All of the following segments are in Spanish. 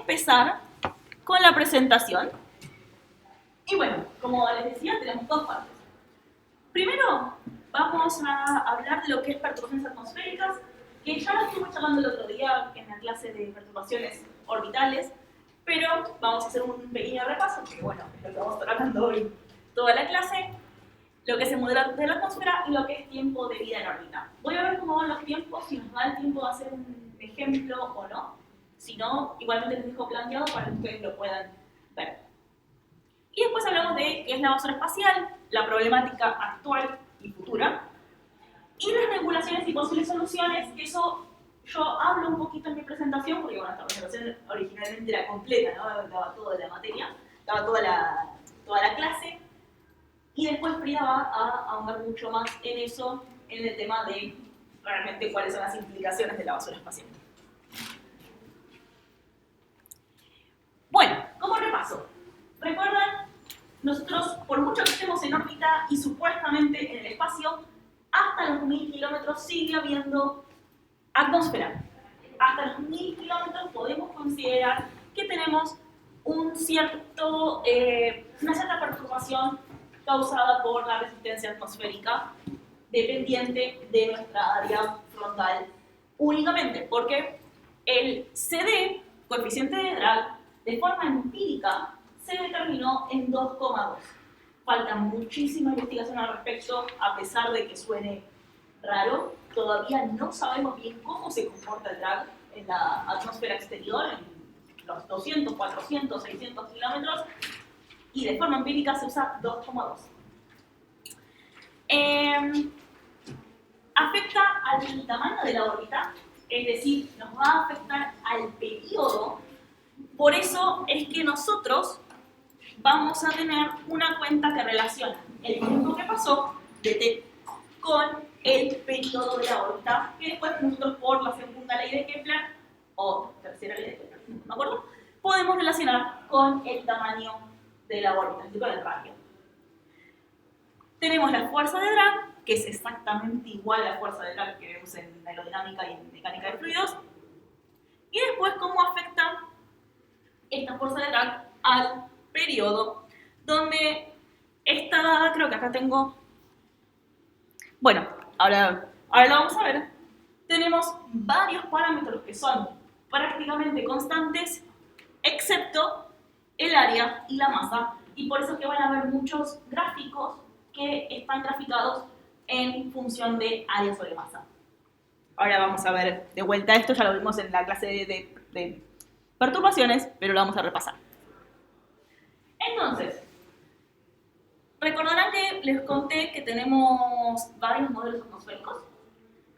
empezar con la presentación. Y bueno, como les decía, tenemos dos partes. Primero, vamos a hablar de lo que es perturbaciones atmosféricas, que ya lo estuvimos charlando el otro día en la clase de perturbaciones orbitales, pero vamos a hacer un pequeño repaso, porque bueno, es lo que vamos a estar hablando hoy toda la clase, lo que es el modelo de la atmósfera y lo que es tiempo de vida en órbita. Voy a ver cómo van los tiempos, si nos da el tiempo de hacer un ejemplo o no. Si no, igualmente les dejo planteado para que ustedes lo puedan ver. Y después hablamos de qué es la basura espacial, la problemática actual y futura, y las regulaciones y posibles soluciones, que eso yo hablo un poquito en mi presentación, porque bueno, esta presentación originalmente era completa, ¿no? Daba toda la materia, daba toda la clase, y después Frida va a ahondar mucho más en eso, en el tema de realmente cuáles son las implicaciones de la basura espacial. Bueno, como repaso, recuerdan, nosotros por mucho que estemos en órbita y supuestamente en el espacio, hasta los 1000 kilómetros sigue habiendo atmósfera. Hasta los 1000 kilómetros podemos considerar que tenemos una cierta perturbación causada por la resistencia atmosférica dependiente de nuestra área frontal únicamente, porque el CD, coeficiente de drag, de forma empírica se determinó en 2,2. Falta muchísima investigación al respecto, a pesar de que suene raro, todavía no sabemos bien cómo se comporta el drag en la atmósfera exterior, en los 200, 400, 600 kilómetros, y de forma empírica se usa 2,2. Afecta al tamaño de la órbita, es decir, nos va a afectar al periodo. Por eso es que nosotros vamos a tener una cuenta que relaciona el tiempo que pasó de T con el periodo de la órbita, que después nosotros por la segunda ley de Kepler, o tercera ley de Kepler, no me acuerdo, podemos relacionar con el tamaño de la órbita, es decir, con el radio. Tenemos la fuerza de drag, que es exactamente igual a la fuerza de drag que vemos en aerodinámica y en mecánica de fluidos, y después cómo afecta esta fuerza de drag al periodo, donde está dada, creo que acá tengo, bueno, ahora lo vamos a ver, tenemos varios parámetros que son prácticamente constantes, excepto el área y la masa, y por eso es que van a haber muchos gráficos que están graficados en función de área sobre masa. Ahora vamos a ver de vuelta esto, ya lo vimos en la clase de perturbaciones, pero lo vamos a repasar. Entonces, recordarán que les conté que tenemos varios modelos atmosféricos.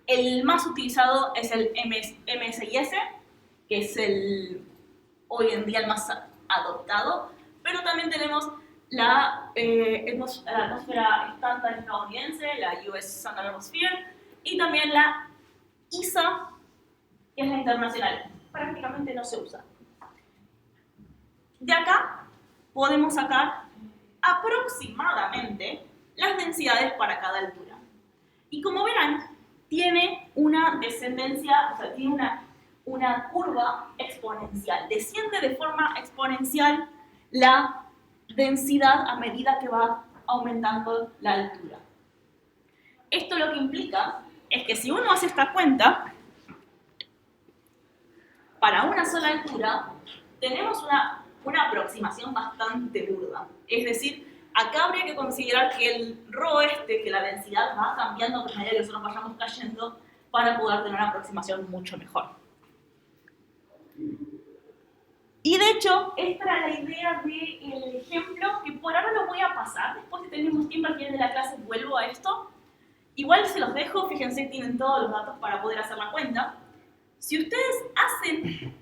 El más utilizado es el MSIS, que es hoy en día el más adoptado, pero también tenemos la atmósfera estándar estadounidense, la US Standard Atmosphere, y también la ISA, que es la internacional. Prácticamente no se usa. De acá podemos sacar aproximadamente las densidades para cada altura. Y como verán, tiene una descendencia, o sea, tiene una curva exponencial. Desciende de forma exponencial la densidad a medida que va aumentando la altura. Esto lo que implica es que si uno hace esta cuenta, para una sola altura, tenemos una aproximación bastante burda. Es decir, acá habría que considerar que el ρ que la densidad va cambiando a medida que nosotros vayamos cayendo para poder tener una aproximación mucho mejor. Y de hecho, esta era la idea del ejemplo, que por ahora lo voy a pasar. Después, si tenemos tiempo al final de la clase, vuelvo a esto. Igual se los dejo, fíjense, tienen todos los datos para poder hacer la cuenta. Si ustedes hacen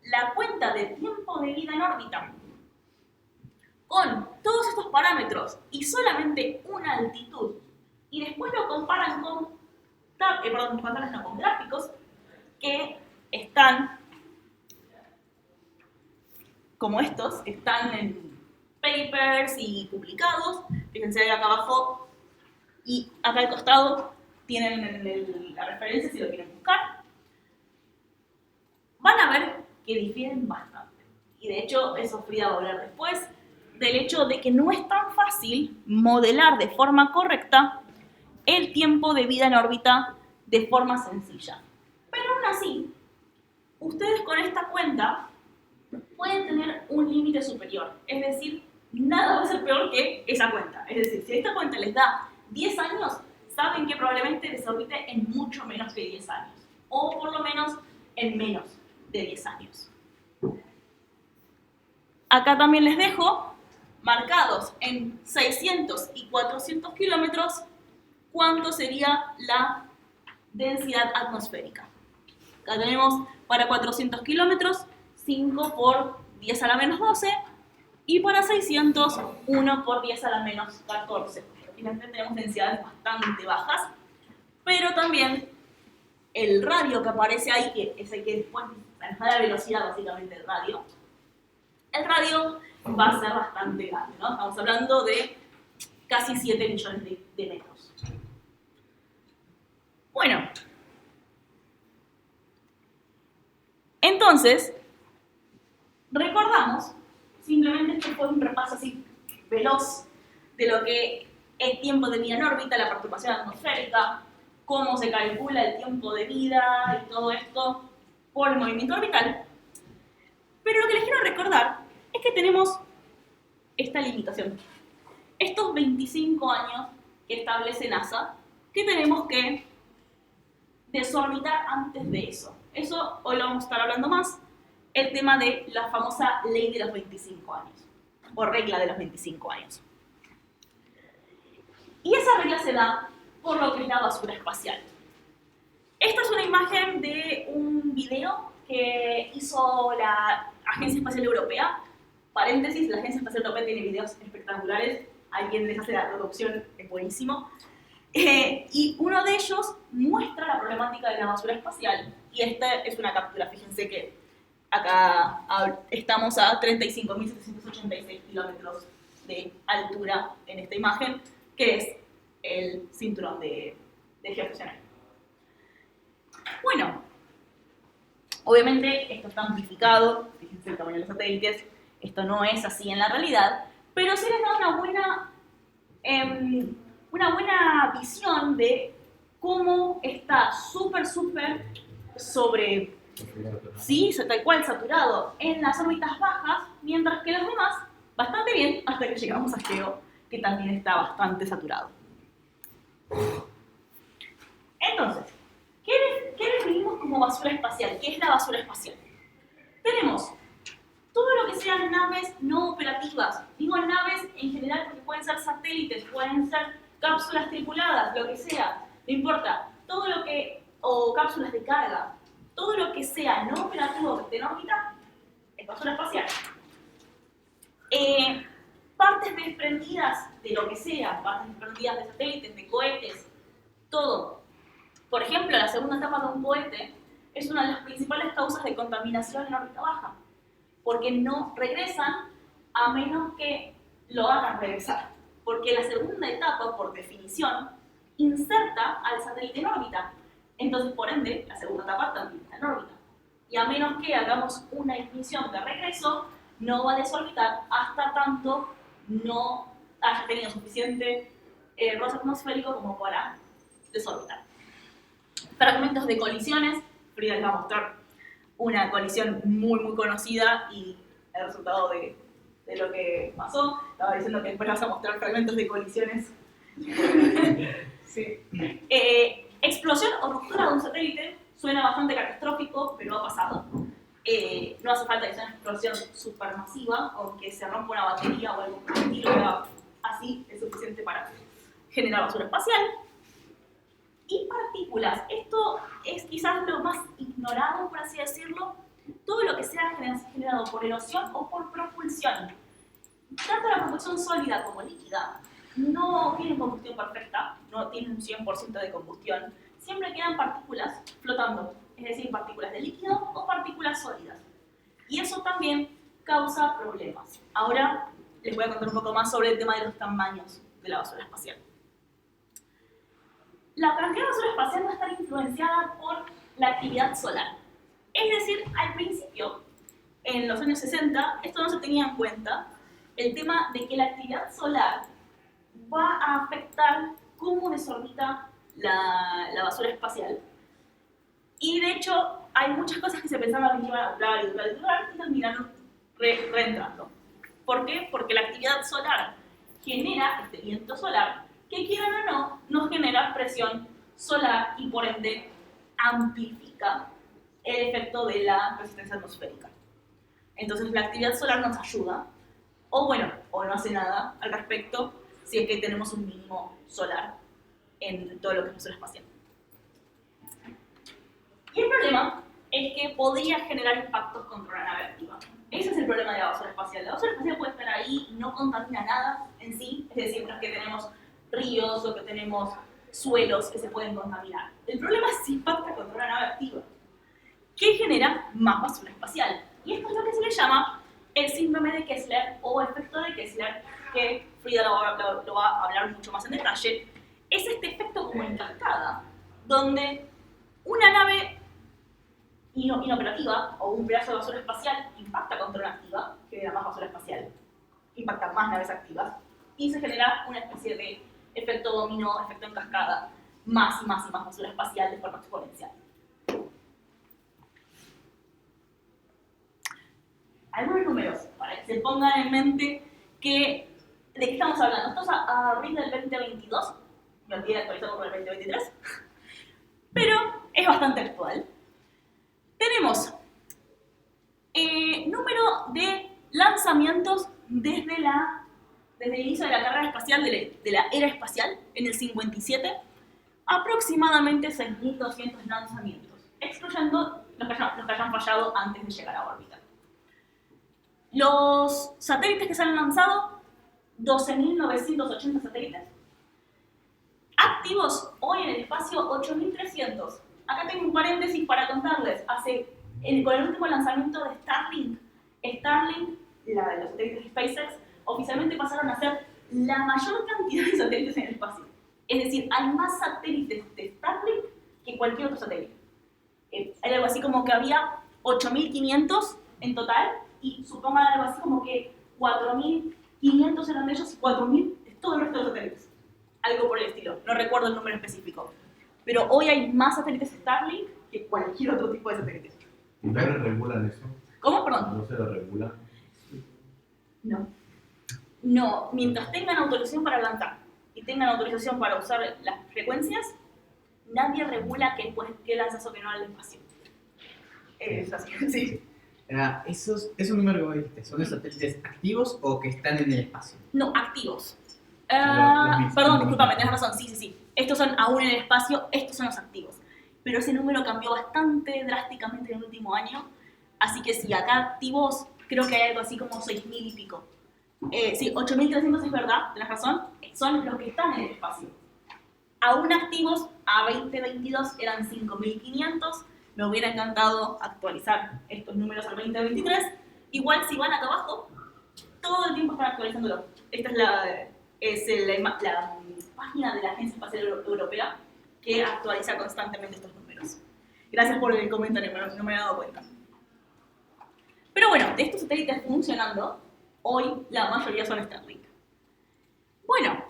la cuenta de tiempo de vida en órbita con todos estos parámetros y solamente una altitud, y después lo comparan con gráficos que están como estos, que están en papers y publicados, fíjense ahí acá abajo y acá al costado tienen la referencia si lo quieren buscar, van a ver que difieren bastante. y de hecho eso Frida va a hablar después, del hecho de que no es tan fácil modelar de forma correcta el tiempo de vida en órbita de forma sencilla. Pero aún así, ustedes con esta cuenta pueden tener un límite superior, es decir, nada va a ser peor que esa cuenta. Es decir, si esta cuenta les da 10 años, saben que probablemente desorbite en mucho menos que 10 años, o por lo menos en menos de 10 años. Acá también les dejo marcados en 600 y 400 kilómetros cuánto sería la densidad atmosférica. Acá tenemos para 400 kilómetros 5 por 10 a la menos 12 y para 600 1 por 10 a la menos 14. Finalmente tenemos densidades bastante bajas, pero también el radio que aparece ahí, que es el que después maneja la velocidad básicamente del radio, el radio va a ser bastante grande, ¿no? Estamos hablando de casi 7 millones de metros. Bueno, entonces, recordamos, simplemente esto fue un repaso así veloz de lo que es tiempo de vida en órbita, la perturbación atmosférica, cómo se calcula el tiempo de vida y todo esto por el movimiento orbital. Pero lo que les quiero recordar es que tenemos esta limitación. Estos 25 años que establece NASA, que tenemos que desorbitar antes de eso. Eso hoy lo vamos a estar hablando más, el tema de la famosa ley de los 25 años, o regla de los 25 años. Y esa regla se da por lo que es la basura espacial. Esta es una imagen de un video que hizo la Agencia Espacial Europea. Paréntesis, la Agencia Espacial Europea tiene videos espectaculares, alguien les hace la producción, es buenísimo. Y uno de ellos muestra la problemática de la basura espacial. Y esta es una captura, fíjense que acá estamos a 35.786 kilómetros de altura en esta imagen, que es el cinturón de geoestacionario. Bueno, obviamente esto está amplificado, fíjense el tamaño de los satélites, esto no es así en la realidad, pero sí les da una buena visión de cómo está súper sobre, sí, tal cual saturado en las órbitas bajas, mientras que los demás bastante bien hasta que llegamos a Geo, que también está bastante saturado. Entonces, ¿qué definimos como basura espacial? ¿Qué es la basura espacial? Tenemos todo lo que sean naves no operativas. Digo naves en general porque pueden ser satélites, pueden ser cápsulas tripuladas, lo que sea, no importa. Todo lo que, o cápsulas de carga, todo lo que sea no operativo que esté en órbita es basura espacial. Partes desprendidas de lo que sea, partes desprendidas de satélites, de cohetes, todo. Por ejemplo, la segunda etapa de un cohete es una de las principales causas de contaminación en órbita baja, porque no regresan a menos que lo hagan regresar. Porque la segunda etapa, por definición, inserta al satélite en órbita. Entonces, por ende, la segunda etapa también está en órbita. Y a menos que hagamos una ignición de regreso, no va a desorbitar hasta tanto no haya tenido suficiente roce atmosférico como para desorbitar. Fragmentos de colisiones, Frida les va a mostrar una colisión muy conocida y el resultado de lo que pasó. Estaba diciendo que después vas a mostrar fragmentos de colisiones. Sí. Explosión o ruptura de un satélite suena bastante catastrófico, pero ha pasado. No hace falta que sea una explosión supermasiva, aunque se rompa una batería o algo por el estilo, pero así es suficiente para generar basura espacial. Y partículas, esto es quizás lo más ignorado, por así decirlo, todo lo que sea generado por erosión o por propulsión. Tanto la propulsión sólida como líquida no tienen combustión perfecta, no tienen un 100% de combustión, siempre quedan partículas flotando, es decir, partículas de líquido o partículas sólidas. Y eso también causa problemas. Ahora les voy a contar un poco más sobre el tema de los tamaños de la basura espacial. La cantidad de basura espacial va a estar influenciada por la actividad solar. Es decir, al principio, en los años 60, esto no se tenía en cuenta, el tema de que la actividad solar va a afectar cómo desorbita la basura espacial. Y de hecho, hay muchas cosas que se pensaban que iban a durar y terminaron reentrando. ¿Por qué? Porque la actividad solar genera este viento solar que, quieran o no, nos genera presión solar y por ende amplifica el efecto de la resistencia atmosférica. Entonces la actividad solar nos ayuda, o bueno, o no hace nada al respecto si es que tenemos un mínimo solar en todo lo que es basura espacial. Y el problema es que podría generar impactos contra una nave activa. Ese es el problema de la basura espacial. La basura espacial puede estar ahí y no contamina nada en sí, es decir, no es que tenemos ríos o que tenemos suelos que se pueden contaminar. El problema es si impacta contra una nave activa, que genera más basura espacial. Y esto es lo que se le llama el síndrome de Kessler o efecto de Kessler, que Frida lo va a hablar mucho más en detalle. Es este efecto como en cascada, donde una nave inoperativa o un pedazo de basura espacial impacta contra una activa, genera más basura espacial, impacta más naves activas, y se genera una especie de efecto dominó, efecto en cascada, más y más y más basura espacial de forma exponencial. Algunos números, para que se pongan en mente de qué estamos hablando. Esto es a abril del 2022, me olvidé de actualizarlo por el 2023, pero es bastante actual. Tenemos número de lanzamientos desde el inicio de la carrera espacial, de la era espacial, en el 57, aproximadamente 6.200 lanzamientos, excluyendo los que hayan fallado antes de llegar a órbita. Los satélites que se han lanzado, 12.980 satélites. Activos hoy en el espacio, 8.300. Acá tengo un paréntesis para contarles. Con el último lanzamiento de Starlink, los satélites de SpaceX, oficialmente pasaron a ser la mayor cantidad de satélites en el espacio. Es decir, hay más satélites de Starlink que cualquier otro satélite. Hay algo así como que había 8.500 en total, y supongan algo así como que 4.500 eran de ellos y 4.000 es todo el resto de los satélites. Algo por el estilo, no recuerdo el número específico. Pero hoy hay más satélites Starlink que cualquier otro tipo de satélites. ¿Y no regulan eso? ¿Cómo? Perdón. ¿No se lo regulan? No. No, mientras tengan autorización para lanzar y tengan autorización para usar las frecuencias, nadie regula qué lanzas o qué no al espacio. Es así, sí. Esos números que vos dijiste, ¿son de satélites activos o que están en el espacio? No, activos. Los Perdón, discúlpame, tenés razón, sí. Estos son aún en el espacio, estos son los activos. Pero ese número cambió bastante drásticamente en el último año, así que sí, acá activos creo que hay algo así como 6.000 y pico. Sí, 8.300 es verdad, tenés razón, son los que están en el espacio. Aún activos, a 2022 eran 5.500, me hubiera encantado actualizar estos números al 2023. Igual si van acá abajo, todo el tiempo están actualizándolo. Esta es la página de la Agencia Espacial Europea que actualiza constantemente estos números. Gracias por el comentario, no me había dado cuenta. Pero bueno, de estos satélites funcionando, hoy la mayoría son Starlink. Bueno,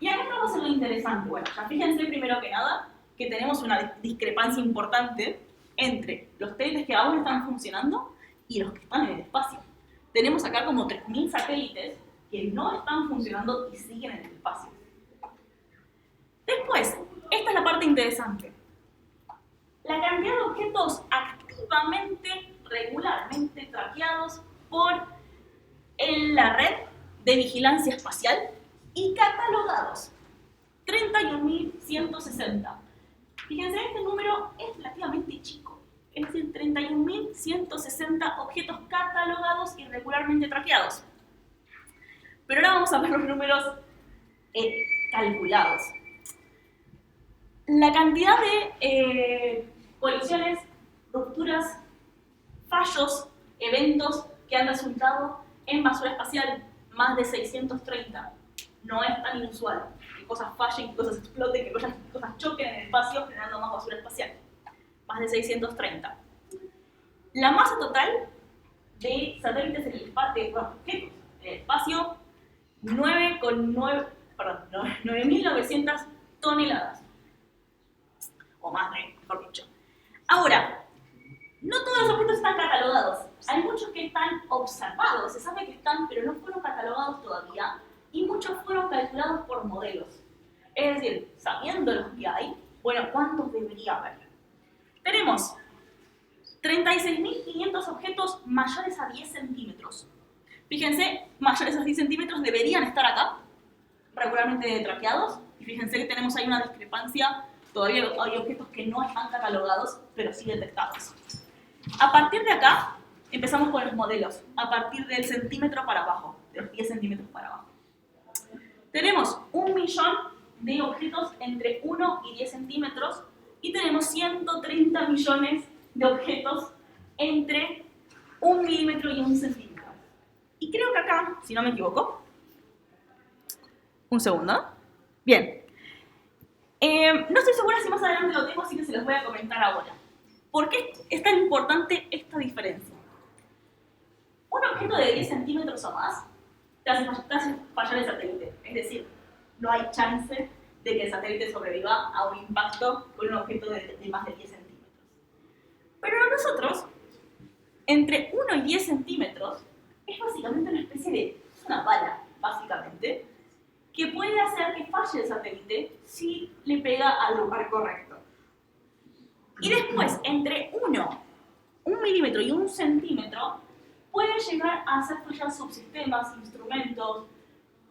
y acá estamos en lo interesante. Bueno, ya fíjense primero que nada que tenemos una discrepancia importante entre los satélites que aún están funcionando y los que están en el espacio. Tenemos acá como 3.000 satélites que no están funcionando y siguen en el espacio. Después, esta es la parte interesante. La cantidad de objetos activamente, regularmente traqueados por la red de vigilancia espacial y catalogados. 31.160. Fíjense, este número es relativamente chico. Es decir, 31.160 objetos catalogados y regularmente traqueados. Pero ahora vamos a ver los números calculados. La cantidad de colisiones, rupturas, fallos, eventos que han resultado en basura espacial, más de 630. No es tan inusual que cosas fallen, que cosas exploten, que cosas choquen en el espacio generando más basura espacial. Más de 630. La masa total de satélites en el espacio, objetos en el espacio, 9.900 toneladas. O más mejor dicho. Ahora, no todos los objetos están catalogados. Hay muchos que están observados, se sabe que están, pero no fueron catalogados todavía. Y muchos fueron calculados por modelos. Es decir, sabiendo los que hay, bueno, ¿cuántos debería haber? Tenemos 36.500 objetos mayores a 10 centímetros. Fíjense, mayores a 10 centímetros deberían estar acá, regularmente traqueados. Y fíjense que tenemos ahí una discrepancia. Todavía hay objetos que no están catalogados, pero sí detectados. A partir de acá, empezamos con los modelos. A partir del centímetro para abajo, de los 10 centímetros para abajo. Tenemos 1 millón de objetos entre 1 y 10 centímetros y tenemos 130 millones de objetos entre 1 milímetro y 1 centímetro. Y creo que acá, si no me equivoco, un segundo. Bien. No estoy segura si más adelante lo tengo, así que se los voy a comentar ahora. ¿Por qué es tan importante esta diferencia? Un objeto de 10 centímetros o más te hace fallar el satélite. Es decir, no hay chance de que el satélite sobreviva a un impacto con un objeto de más de 10 centímetros. Pero nosotros, entre 1 y 10 centímetros, es básicamente una especie de... es una bala, básicamente, que puede hacer que falle el satélite si le pega al lugar correcto. Y después, entre 1 milímetro y 1 centímetro, puede llegar a hacer fallar subsistemas, instrumentos,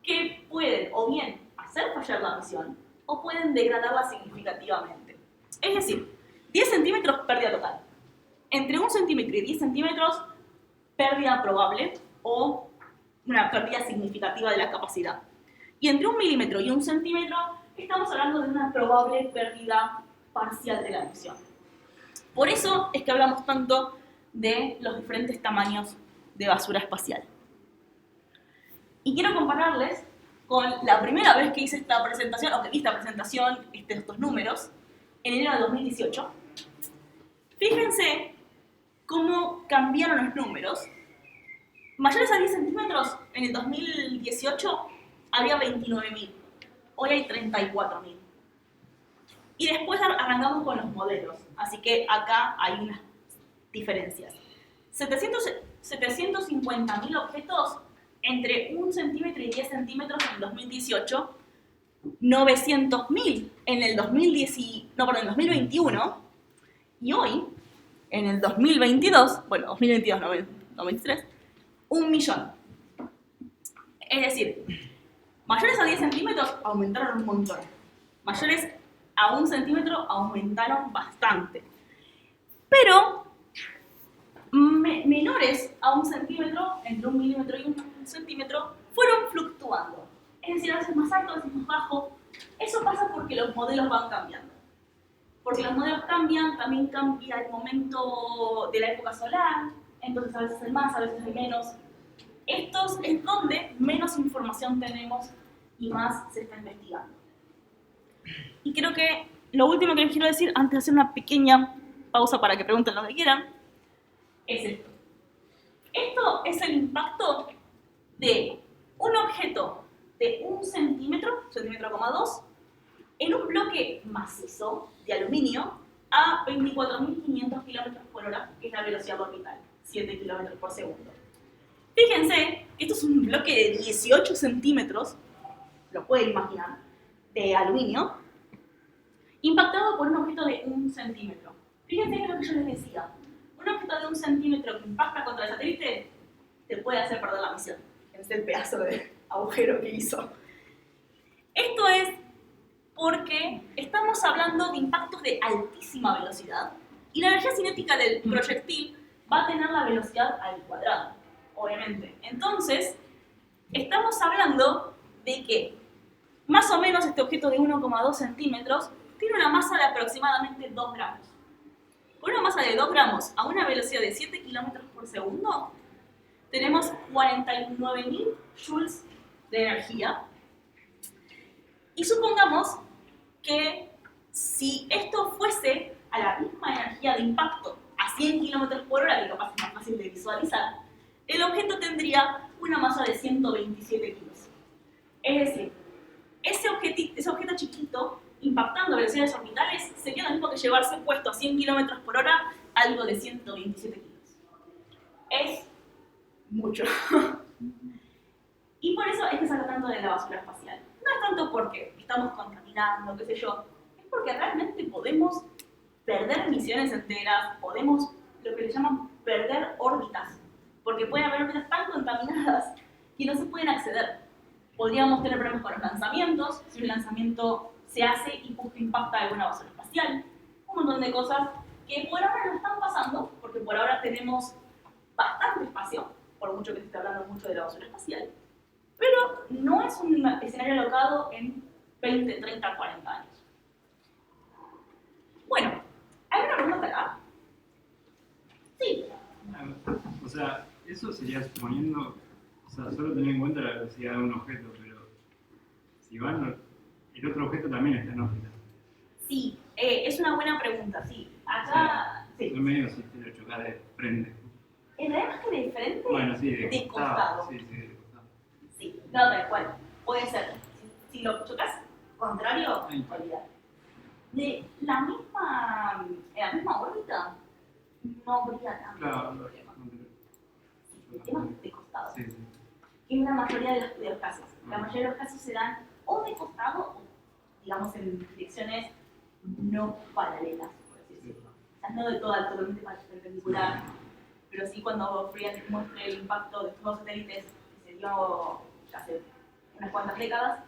que pueden o bien hacer fallar la misión, o pueden degradarla significativamente. Es decir, 10 centímetros, pérdida total. Entre 1 centímetro y 10 centímetros, pérdida probable o una pérdida significativa de la capacidad. Y entre 1 milímetro y 1 centímetro, estamos hablando de una probable pérdida parcial de la misión. Por eso es que hablamos tanto de los diferentes tamaños de basura espacial. Y quiero compararles con la primera vez que hice esta presentación, o que vi esta presentación, estos números, en enero de 2018. Fíjense cómo cambiaron los números. Mayores a 10 centímetros, en el 2018 había 29.000, hoy hay 34.000. Y después arrancamos con los modelos, así que acá hay unas diferencias. 750.000 objetos entre 1 centímetro y 10 centímetros en el 2018, 900.000 en el 2021, y hoy, en el 2022, bueno, 2022, no 2023, 1 millón. Es decir, mayores a 10 centímetros aumentaron un montón. Mayores a 1 centímetro aumentaron bastante. Pero menores a 1 centímetro, entre 1 milímetro y 1 centímetro, fueron fluctuando. Es decir, a veces más alto, a veces más bajo. Eso pasa porque los modelos van cambiando. Porque los modelos cambian, también cambia el momento de la época solar, entonces a veces hay más, a veces hay menos. Estos es donde menos información tenemos y más se está investigando. Y creo que lo último que les quiero decir, antes de hacer una pequeña pausa para que pregunten lo que quieran, es esto. Esto es el impacto de un objeto de 1 centímetro, centímetro, en un bloque macizo de aluminio a 24.500 km por hora, que es la velocidad orbital, 7 km por segundo. Fíjense que esto es un bloque de 18 centímetros, lo pueden imaginar, de aluminio, impactado por un objeto de 1 centímetro. Fíjense que es lo que yo les decía. Un objeto de 1 centímetro que impacta contra el satélite te puede hacer perder la misión. Es el pedazo de agujero que hizo. Esto es porque estamos hablando de impactos de altísima velocidad y la energía cinética del proyectil va a tener la velocidad al cuadrado, obviamente. Entonces, estamos hablando de que más o menos este objeto de 1,2 centímetros tiene una masa de aproximadamente 2 gramos. Con una masa de 2 gramos a una velocidad de 7 km por segundo, tenemos 49.000 joules de energía. Y supongamos que si esto fuese a la misma energía de impacto a 100 km por hora, que capaz es más fácil de visualizar, el objeto tendría una masa de 127 kilos. Es decir, ese objeto chiquito, impactando a velocidades orbitales, sería lo mismo que llevarse puesto a 100 km por hora algo de 127 kilos. Es mucho. Y por eso es que se habla tanto de la basura espacial. No es tanto porque estamos contaminando, qué sé yo, es porque realmente podemos perder misiones enteras, podemos, lo que le llaman, perder órbitas, porque puede haber órbitas tan contaminadas que no se pueden acceder. Podríamos tener problemas con los lanzamientos, si un lanzamiento se hace y justo impacta alguna basura espacial, un montón de cosas que por ahora no están pasando, porque por ahora tenemos bastante espacio, por mucho que se esté hablando mucho de la basura espacial, pero no es un escenario alocado en 20, 30, 40 años. Bueno, ¿hay una pregunta acá? Sí. O sea, eso sería suponiendo, o sea, solo tener en cuenta la velocidad de un objeto, pero si van, el otro objeto también está en órbita. Sí, es una buena pregunta, sí. Acá, sí. Yo medio si te lo chocas de frente. ¿En realidad más que de frente? Bueno, sí, de costado. Sí, de costado. Sí, no, tal cual. Puede ser. Si lo chocas contrario, olvidar. De en la misma órbita, no habría tanto problema. Sí, el tema es de costado. Sí, sí. Que es la mayoría de los casos. La mayoría de los casos se dan o de costado o, digamos, en direcciones no paralelas, por así decirlo. O sea, no de totalmente perpendicular, pero sí cuando Friedrich muestra el impacto de estos dos satélites que se dio hace unas cuantas décadas,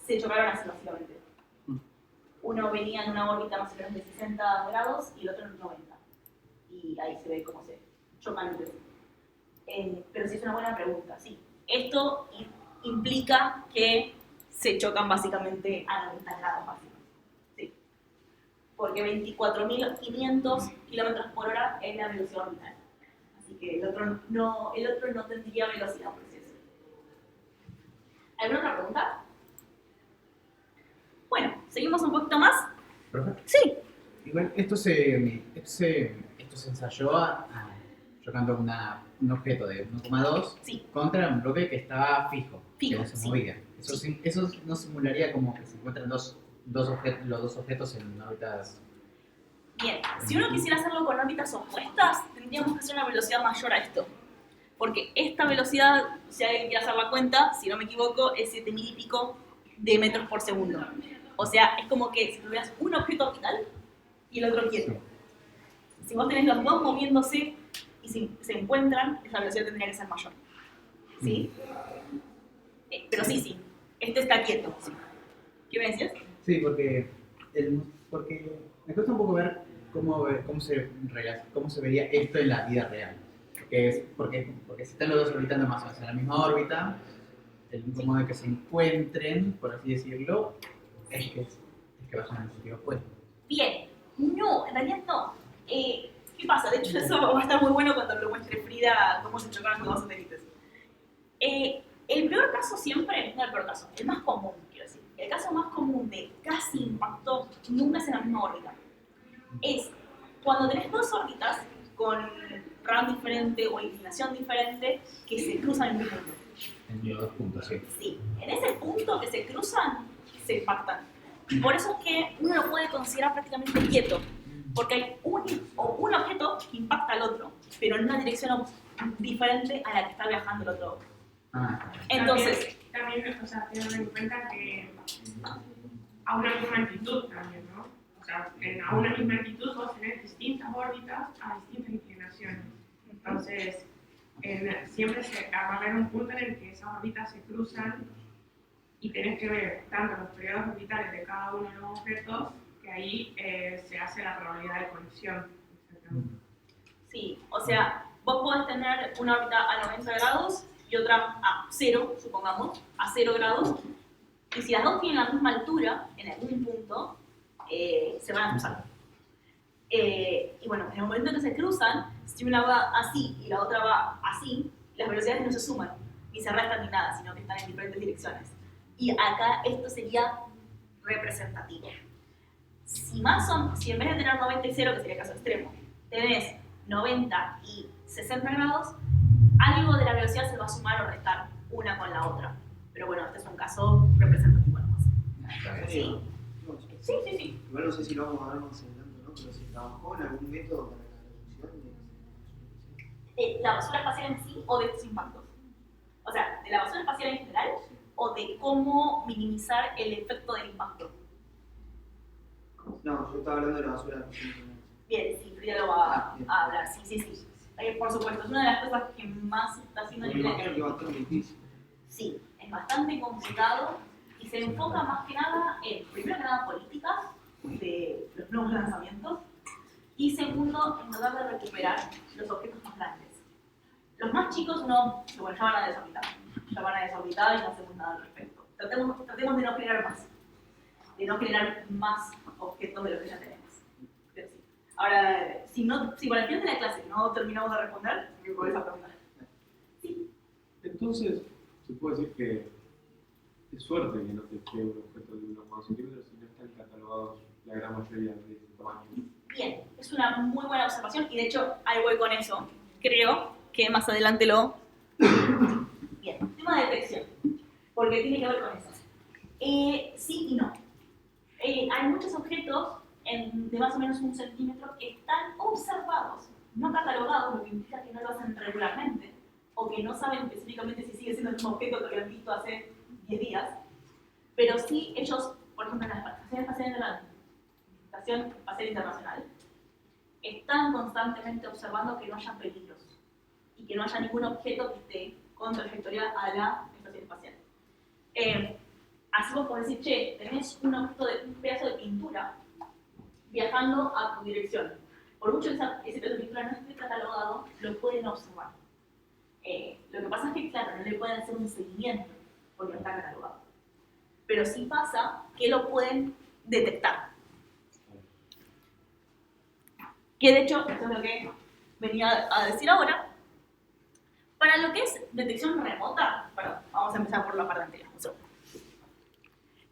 se chocaron así básicamente. Uno venía en una órbita más o menos de 60 grados y el otro en 90. Y ahí se ve cómo se chocan entre sí. Pero sí es una buena pregunta, sí. Esto implica que se chocan básicamente a 90 grados básicamente. Sí. Porque 24.500 km por hora es la velocidad orbital. Así que el otro no tendría velocidad, por así decirlo. ¿Alguna otra pregunta? Bueno, seguimos un poquito más. ¿Profe? Sí. Igual esto se ensayó chocando un objeto de 1,2 Sí. contra un bloque que estaba fijo, que no se sí. movía. Eso no simularía como que se encuentran los dos objetos en órbitas. Bien, si uno quisiera hacerlo con órbitas opuestas, tendríamos que hacer una velocidad mayor a esto. Porque esta velocidad, si alguien quiere hacer la cuenta, si no me equivoco, es 7.000 y pico de metros por segundo. O sea, es como que si tuvieras un objeto orbital y el otro quieto. Si vos tenés los dos moviéndose y si se encuentran, esa velocidad tendría que ser mayor. ¿Sí? Pero sí, este está quieto. ¿Sí? ¿Qué me decías? Sí, porque me cuesta un poco ver cómo se vería esto en la vida real. Porque si están los dos orbitando más o menos en la misma órbita, el único modo de que se encuentren, por así decirlo, es que vayan en el sentido opuesto. Bien, no, en realidad no. ¿Qué pasa? De hecho, eso va a estar muy bueno cuando lo muestre Frida cómo se chocaron los dos satélites. El peor caso siempre, no el peor caso, el más común, quiero decir, el caso más común de casi impacto nunca es en la misma órbita. Es cuando tenés dos órbitas con RAM diferente o inclinación diferente que se cruzan en un punto. En los dos puntos, sí. Sí, en ese punto que se cruzan, se impactan. Por eso es que uno lo puede considerar prácticamente quieto, porque hay un objeto que impacta al otro, pero en una dirección diferente a la que está viajando el otro. Entonces, también, o sea, tener en cuenta que a una misma altitud también, ¿no? O sea, a una misma altitud vos tenés distintas órbitas a distintas inclinaciones. Entonces, siempre va a haber un punto en el que esas órbitas se cruzan y tenés que ver tanto los periodos orbitales de cada uno de los objetos, que ahí se hace la probabilidad de conexión. Sí, o sea, vos podés tener una órbita a 90 grados y otra a 0, supongamos, a 0 grados, y si las dos tienen la misma altura, en algún punto, se van a cruzar. Y bueno, en el momento en que se cruzan, si una va así y la otra va así, las velocidades no se suman, ni se restan ni nada, sino que están en diferentes direcciones. Y acá esto sería representativo. Si en vez de tener 90 y 0, que sería el caso extremo, tenés 90 y 60 grados, algo de la velocidad se va a sumar o restar una con la otra. Pero bueno, este es un caso representativo nomás. Sí. No, Sí, sí, sí. igual no sé si lo vamos a ver más adelante, ¿no? Pero se trabajó en algún método para la reducción de ¿La basura espacial en sí o de estos impactos? O sea, ¿de la basura espacial en general o de cómo minimizar el efecto del impacto? No, yo estaba hablando de la basura. Bien, sí, Frida lo va Bien. a hablar, sí, sí, sí. Por supuesto, es una de las cosas que más se está haciendo Me en imagino el que va a estar difícil. Sí, es bastante complicado y se enfoca más que nada en, primero que nada, políticas de los nuevos lanzamientos y segundo, en tratar de recuperar los objetos más grandes. Los más chicos bueno, ya van a desorbitar y no hacemos nada al respecto. Tratemos de no generar más objetos de los que ya tenemos. Pero sí. Ahora, si para el final de la clase no terminamos de responder, me podés preguntar. Sí. Entonces, se puede decir que es suerte que no te esté un objeto de 1,2 centímetros y no están catalogados la gran mayoría de ese tamaño. Bien, es una muy buena observación y de hecho ahí voy con eso. Creo que más adelante lo... Bien, tema de detección, porque tiene que ver con eso. Sí y no. Hay muchos objetos de más o menos 1 centímetro que están observados, no catalogados, lo que implica que no lo hacen regularmente o que no saben específicamente si sigue siendo el mismo objeto que habían visto hace 10 días, pero sí ellos, por ejemplo, en la Estación Espacial Internacional, están constantemente observando que no haya peligros y que no haya ningún objeto que esté con trayectoria a la estación espacial. Así vos podés decir, che, tenés un pedazo de pintura viajando a tu dirección. Por mucho que ese pedazo de pintura no esté catalogado, lo pueden observar. Lo que pasa es que, claro, no le pueden hacer un seguimiento porque no está catalogado. Pero sí pasa que lo pueden detectar. Que de hecho, esto es lo que venía a decir ahora. Para lo que es detección remota, perdón, vamos a empezar por la parte anterior.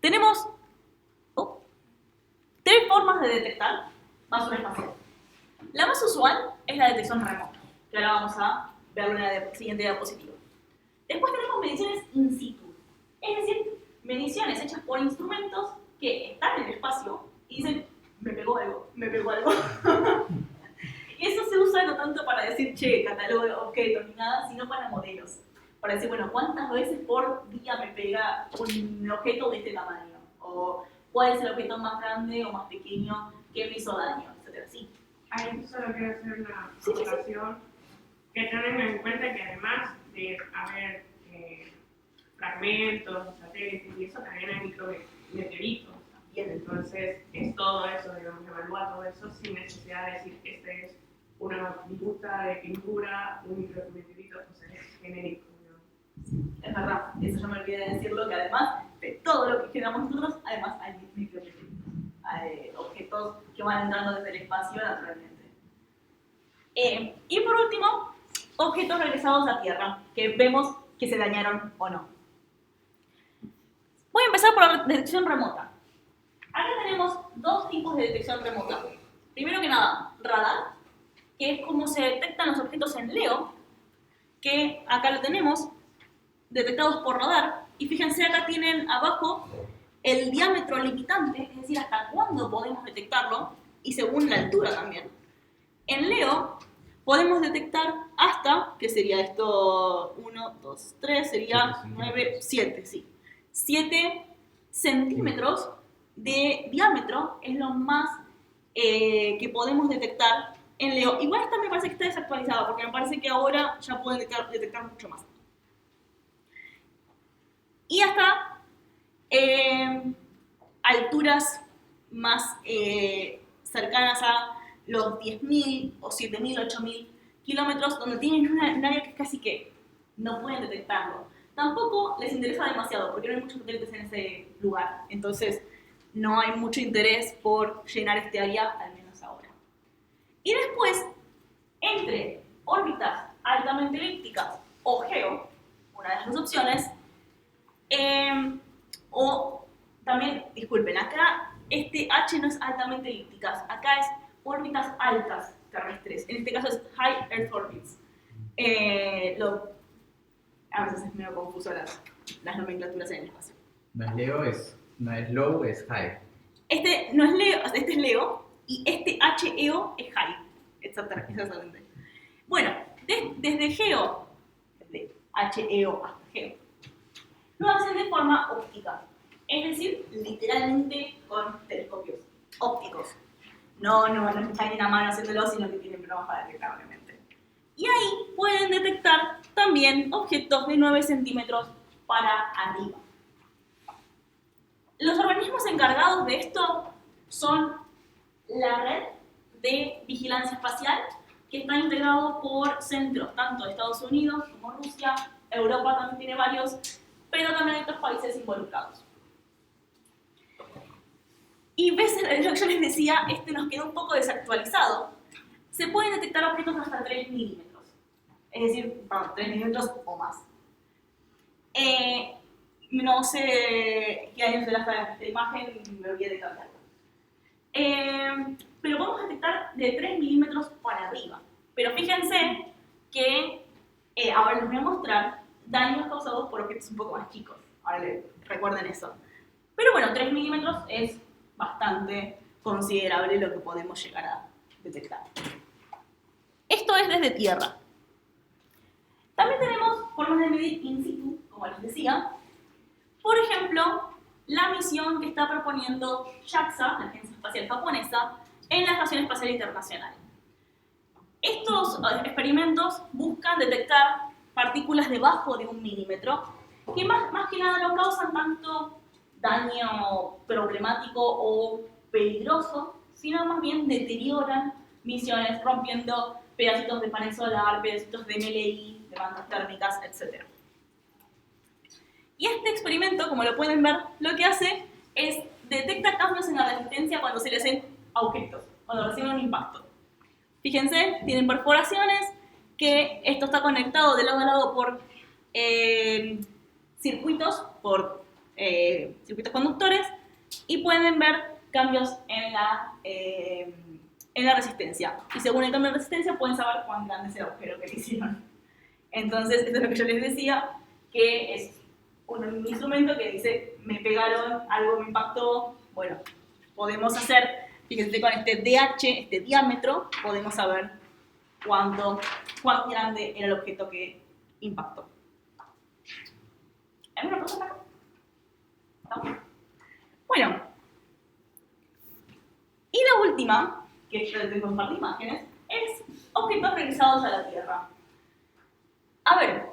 Tenemos 3 formas de detectar basura espacial. La más usual es la detección remota, que ahora vamos a verlo en la siguiente diapositiva. Después tenemos mediciones in situ, es decir, mediciones hechas por instrumentos que están en el espacio y dicen, me pegó algo. Y eso se usa no tanto para decir, che, catálogo de objetos ni nada, sino para modelos. Para decir, bueno, ¿cuántas veces por día me pega un objeto de este tamaño? O ¿cuál es el objeto más grande o más pequeño que me hizo daño? Etcétera. Sí. Ahí solo quiero hacer una observación. Que tengan en cuenta que además de haber fragmentos, satélites y eso, también hay micrometeoritos. Entonces, es todo eso, digamos, evalúa todo eso sin necesidad de decir, este es una minuta de pintura, un micrometeorito, o sea, es genérico. Es verdad, eso yo me olvidé de decirlo, que además de todo lo que generamos nosotros, además hay micrometeoritos. Hay objetos que van entrando desde el espacio naturalmente. Y por último, objetos regresados a Tierra, que vemos que se dañaron o no. Voy a empezar por la detección remota. Acá tenemos 2 tipos de detección remota. Primero que nada, radar, que es como se detectan los objetos en LEO, que acá lo tenemos, detectados por radar, y fíjense, acá tienen abajo el diámetro limitante, es decir, hasta cuándo podemos detectarlo, y según la altura también. En LEO podemos detectar hasta, que sería esto, 1, 2, 3, sería 9, 7, sí. 7 centímetros de diámetro es lo más que podemos detectar en LEO. Igual esta me parece que está desactualizada, porque me parece que ahora ya pueden detectar mucho más. Y hasta alturas más cercanas a los 10.000 o 7.000, 8.000 kilómetros, donde tienen un área que casi que no pueden detectarlo. Tampoco les interesa demasiado, porque no hay muchos satélites en ese lugar. Entonces, no hay mucho interés por llenar este área, al menos ahora. Y después, entre órbitas altamente elípticas o GEO, una de las 2 opciones, o también, disculpen, acá este H no es altamente elípticas, acá es órbitas altas terrestres, en este caso es High Earth Orbits. A veces es medio confuso las nomenclaturas en el espacio. No es Leo, no es low, es high. Este no es Leo, este es Leo y este HEO es high. Exactamente. Bueno, desde Geo, desde HEO hasta Geo, lo hacen de forma óptica. Es decir, literalmente con telescopios ópticos. No están ni la mano haciéndolo, sino que tienen programas para detectar, obviamente. Y ahí pueden detectar también objetos de 9 centímetros para arriba. Los organismos encargados de esto son la red de vigilancia espacial, que está integrado por centros tanto de Estados Unidos como Rusia, Europa también tiene varios, pero también hay otros países involucrados. Y veces, lo que yo les decía, nos quedó un poco desactualizado. Se pueden detectar objetos hasta 3 milímetros, es decir, 3 milímetros o más. No sé qué años era esta imagen, me olvidé de cambiarla. Pero podemos detectar de 3 milímetros para arriba. Pero fíjense que ahora les voy a mostrar daños causados por objetos un poco más chicos. Ahora recuerden eso. Pero bueno, 3 milímetros es bastante considerable lo que podemos llegar a detectar. Esto es desde tierra. También tenemos formas de medir in situ, como les decía. Por ejemplo, la misión que está proponiendo JAXA, la Agencia Espacial Japonesa, en la Estación Espacial Internacional. Estos experimentos buscan detectar partículas debajo de 1 milímetro, que más que nada no causan tanto daño problemático o peligroso, sino más bien deterioran misiones, rompiendo pedacitos de panel solar, pedacitos de MLI, de bandas térmicas, etc. Y este experimento, como lo pueden ver, lo que hace es detecta cambios en la resistencia cuando se le hacen a objetos, cuando reciben un impacto. Fíjense, tienen perforaciones, que esto está conectado de lado a lado por circuitos conductores, y pueden ver cambios en la resistencia. Y según el cambio de resistencia pueden saber cuán grande es el agujero que le hicieron. Entonces, esto es lo que yo les decía, que es un instrumento que dice, me pegaron, algo me impactó. Bueno, podemos hacer, fíjense, con este DH, este diámetro, podemos saber cuán grande era el objeto que impactó. ¿Hay una cosa acá? ¿No? Bueno, y la última, que yo tengo un par de imágenes, es objetos regresados a la Tierra. A ver,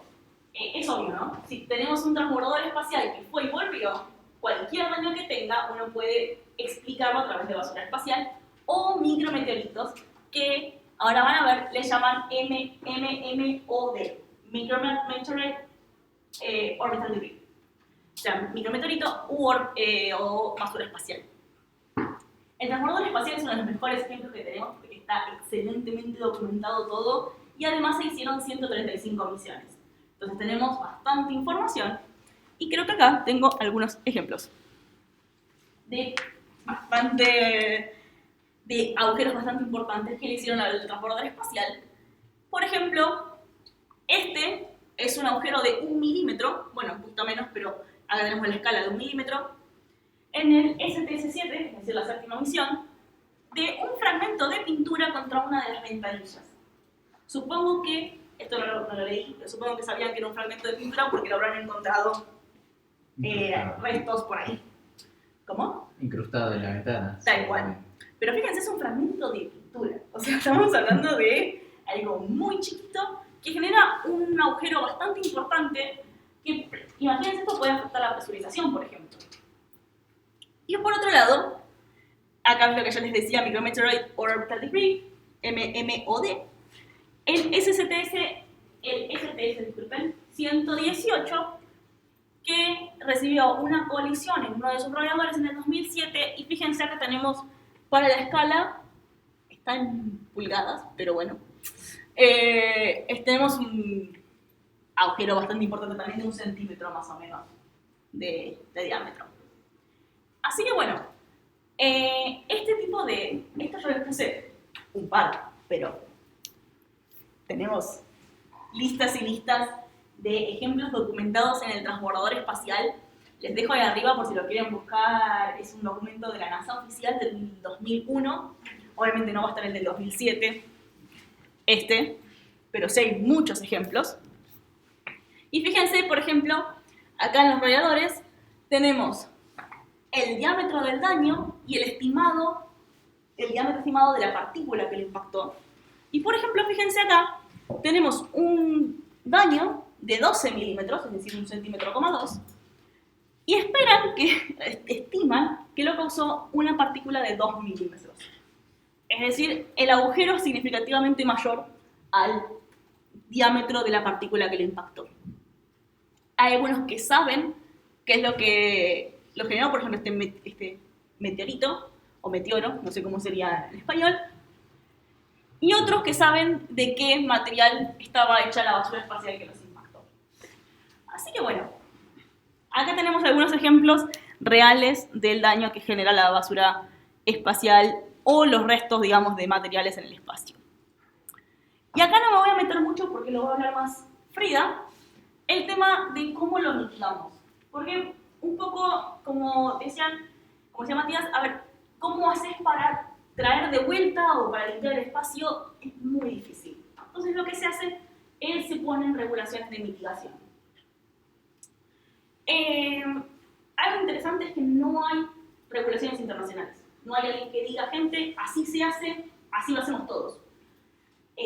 es obvio, ¿no? Si tenemos un transbordador espacial que fue y volvió, cualquier daño que tenga, uno puede explicarlo a través de basura espacial o micrometeoritos, que ahora van a ver, le llaman MMOD, Micrometeorite Orbital Debris. O sea, micrometeorito o basura espacial. El transbordador espacial es uno de los mejores ejemplos que tenemos porque está excelentemente documentado todo y además se hicieron 135 misiones. Entonces tenemos bastante información y creo que acá tengo algunos ejemplos de agujeros bastante importantes que le hicieron al transbordador espacial. Por ejemplo, este es un agujero de 1 milímetro, bueno, un poquito menos, pero acá tenemos la escala de 1 milímetro, en el STS-7, es decir, la séptima misión, de un fragmento de pintura contra una de las ventanillas. Supongo que, esto no lo leí, pero supongo que sabían que era un fragmento de pintura porque lo habrán encontrado restos por ahí. ¿Cómo? Incrustado en la ventana. Tal cual. Pero fíjense, es un fragmento de pintura. O sea, estamos hablando de algo muy chiquito que genera un agujero bastante importante que, imagínense, esto puede afectar la presurización, por ejemplo. Y por otro lado, acá lo que yo les decía, Micrometeorite Orbital Debris, MMOD, el STS 118, que recibió una colisión en uno de sus rodeadores en el 2007, y fíjense acá tenemos para la escala, está en pulgadas, pero bueno, tenemos un agujero bastante importante también de 1 centímetro más o menos de diámetro. Así que bueno, este tipo de, esto yo les puse un par, pero tenemos listas y listas de ejemplos documentados en el transbordador espacial. Les dejo ahí arriba por si lo quieren buscar, es un documento de la NASA oficial del 2001, obviamente no va a estar el del 2007, pero sí hay muchos ejemplos. Y fíjense, por ejemplo, acá en los radiadores tenemos el diámetro del daño y el diámetro estimado de la partícula que le impactó. Y por ejemplo, fíjense acá, tenemos un daño de 12 milímetros, es decir, 1,2 centímetros, y estiman que lo causó una partícula de 2 milímetros. Es decir, el agujero es significativamente mayor al diámetro de la partícula que le impactó. Hay algunos que saben qué es lo que lo generó, por ejemplo, este meteorito, o meteoro, no sé cómo sería en español, y otros que saben de qué material estaba hecha la basura espacial que los impactó. Así que bueno, acá tenemos algunos ejemplos reales del daño que genera la basura espacial o los restos, digamos, de materiales en el espacio. Y acá no me voy a meter mucho porque lo va a hablar más Frida, el tema de cómo lo mitigamos. Porque un poco, como decía Matías, a ver, ¿cómo haces para traer de vuelta o para limpiar el espacio? Es muy difícil. Entonces lo que se hace es se ponen regulaciones de mitigación. Algo interesante es que no hay regulaciones internacionales. No hay alguien que diga, gente, así se hace, así lo hacemos todos.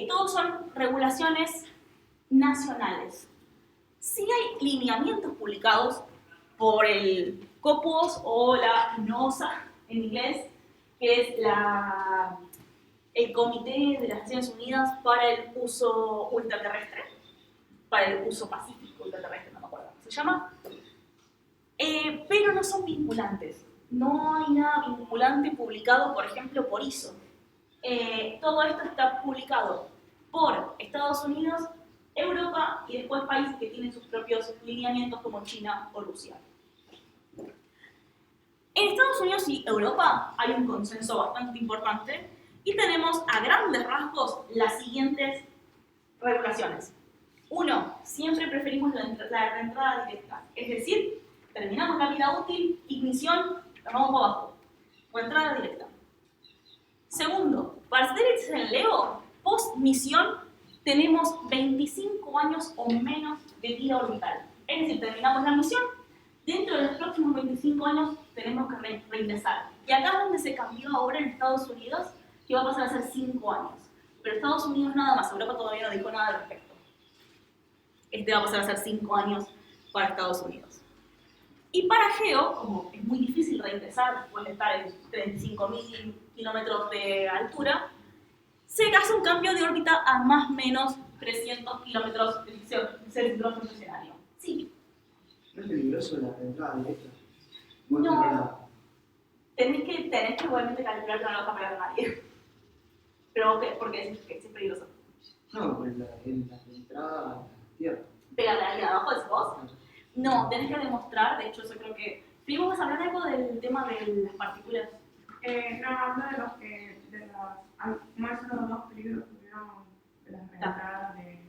Todos son regulaciones nacionales. Sí hay lineamientos publicados por el COPUOS o la NOSA en inglés, que es el Comité de las Naciones Unidas para el Uso Ultraterrestre, para el Uso Pacífico Ultraterrestre, no me acuerdo cómo se llama, pero no son vinculantes. No hay nada vinculante publicado, por ejemplo, por ISO. Todo esto está publicado por Estados Unidos, Europa y después países que tienen sus propios lineamientos como China o Rusia. En Estados Unidos y Europa hay un consenso bastante importante y tenemos a grandes rasgos las siguientes regulaciones. 1. Siempre preferimos la entrada directa, es decir, terminamos la vida útil, ignición, nos vamos para abajo, o entrada directa. 2. Para satélites en LEO, post-misión, tenemos 25 años o menos de vida orbital. Es decir, terminamos la misión, dentro de los próximos 25 años tenemos que reingresar. Y acá es donde se cambió ahora en Estados Unidos, que va a pasar a ser 5 años. Pero Estados Unidos nada más, Europa todavía no dijo nada al respecto. Va a pasar a ser 5 años para Estados Unidos. Y para GEO, como es muy difícil reingresar después de estar en 35.000 kilómetros de altura, se hace un cambio de órbita a más o menos 300 kilómetros del centro estacionario. Sí. ¿No es peligroso la entrada directa? No. Tenés que igualmente calcular que no lo vas a pegar a nadie. Pero porque es peligroso. No, pues la entrada a la Tierra. ¿Pegarle a alguien abajo de vos? No, tenés que demostrar, de hecho yo creo que... ¿Vos vas a hablar algo del tema de las partículas? No, hablo de los que, más de los dos peligros que hubieron de las reentradas, de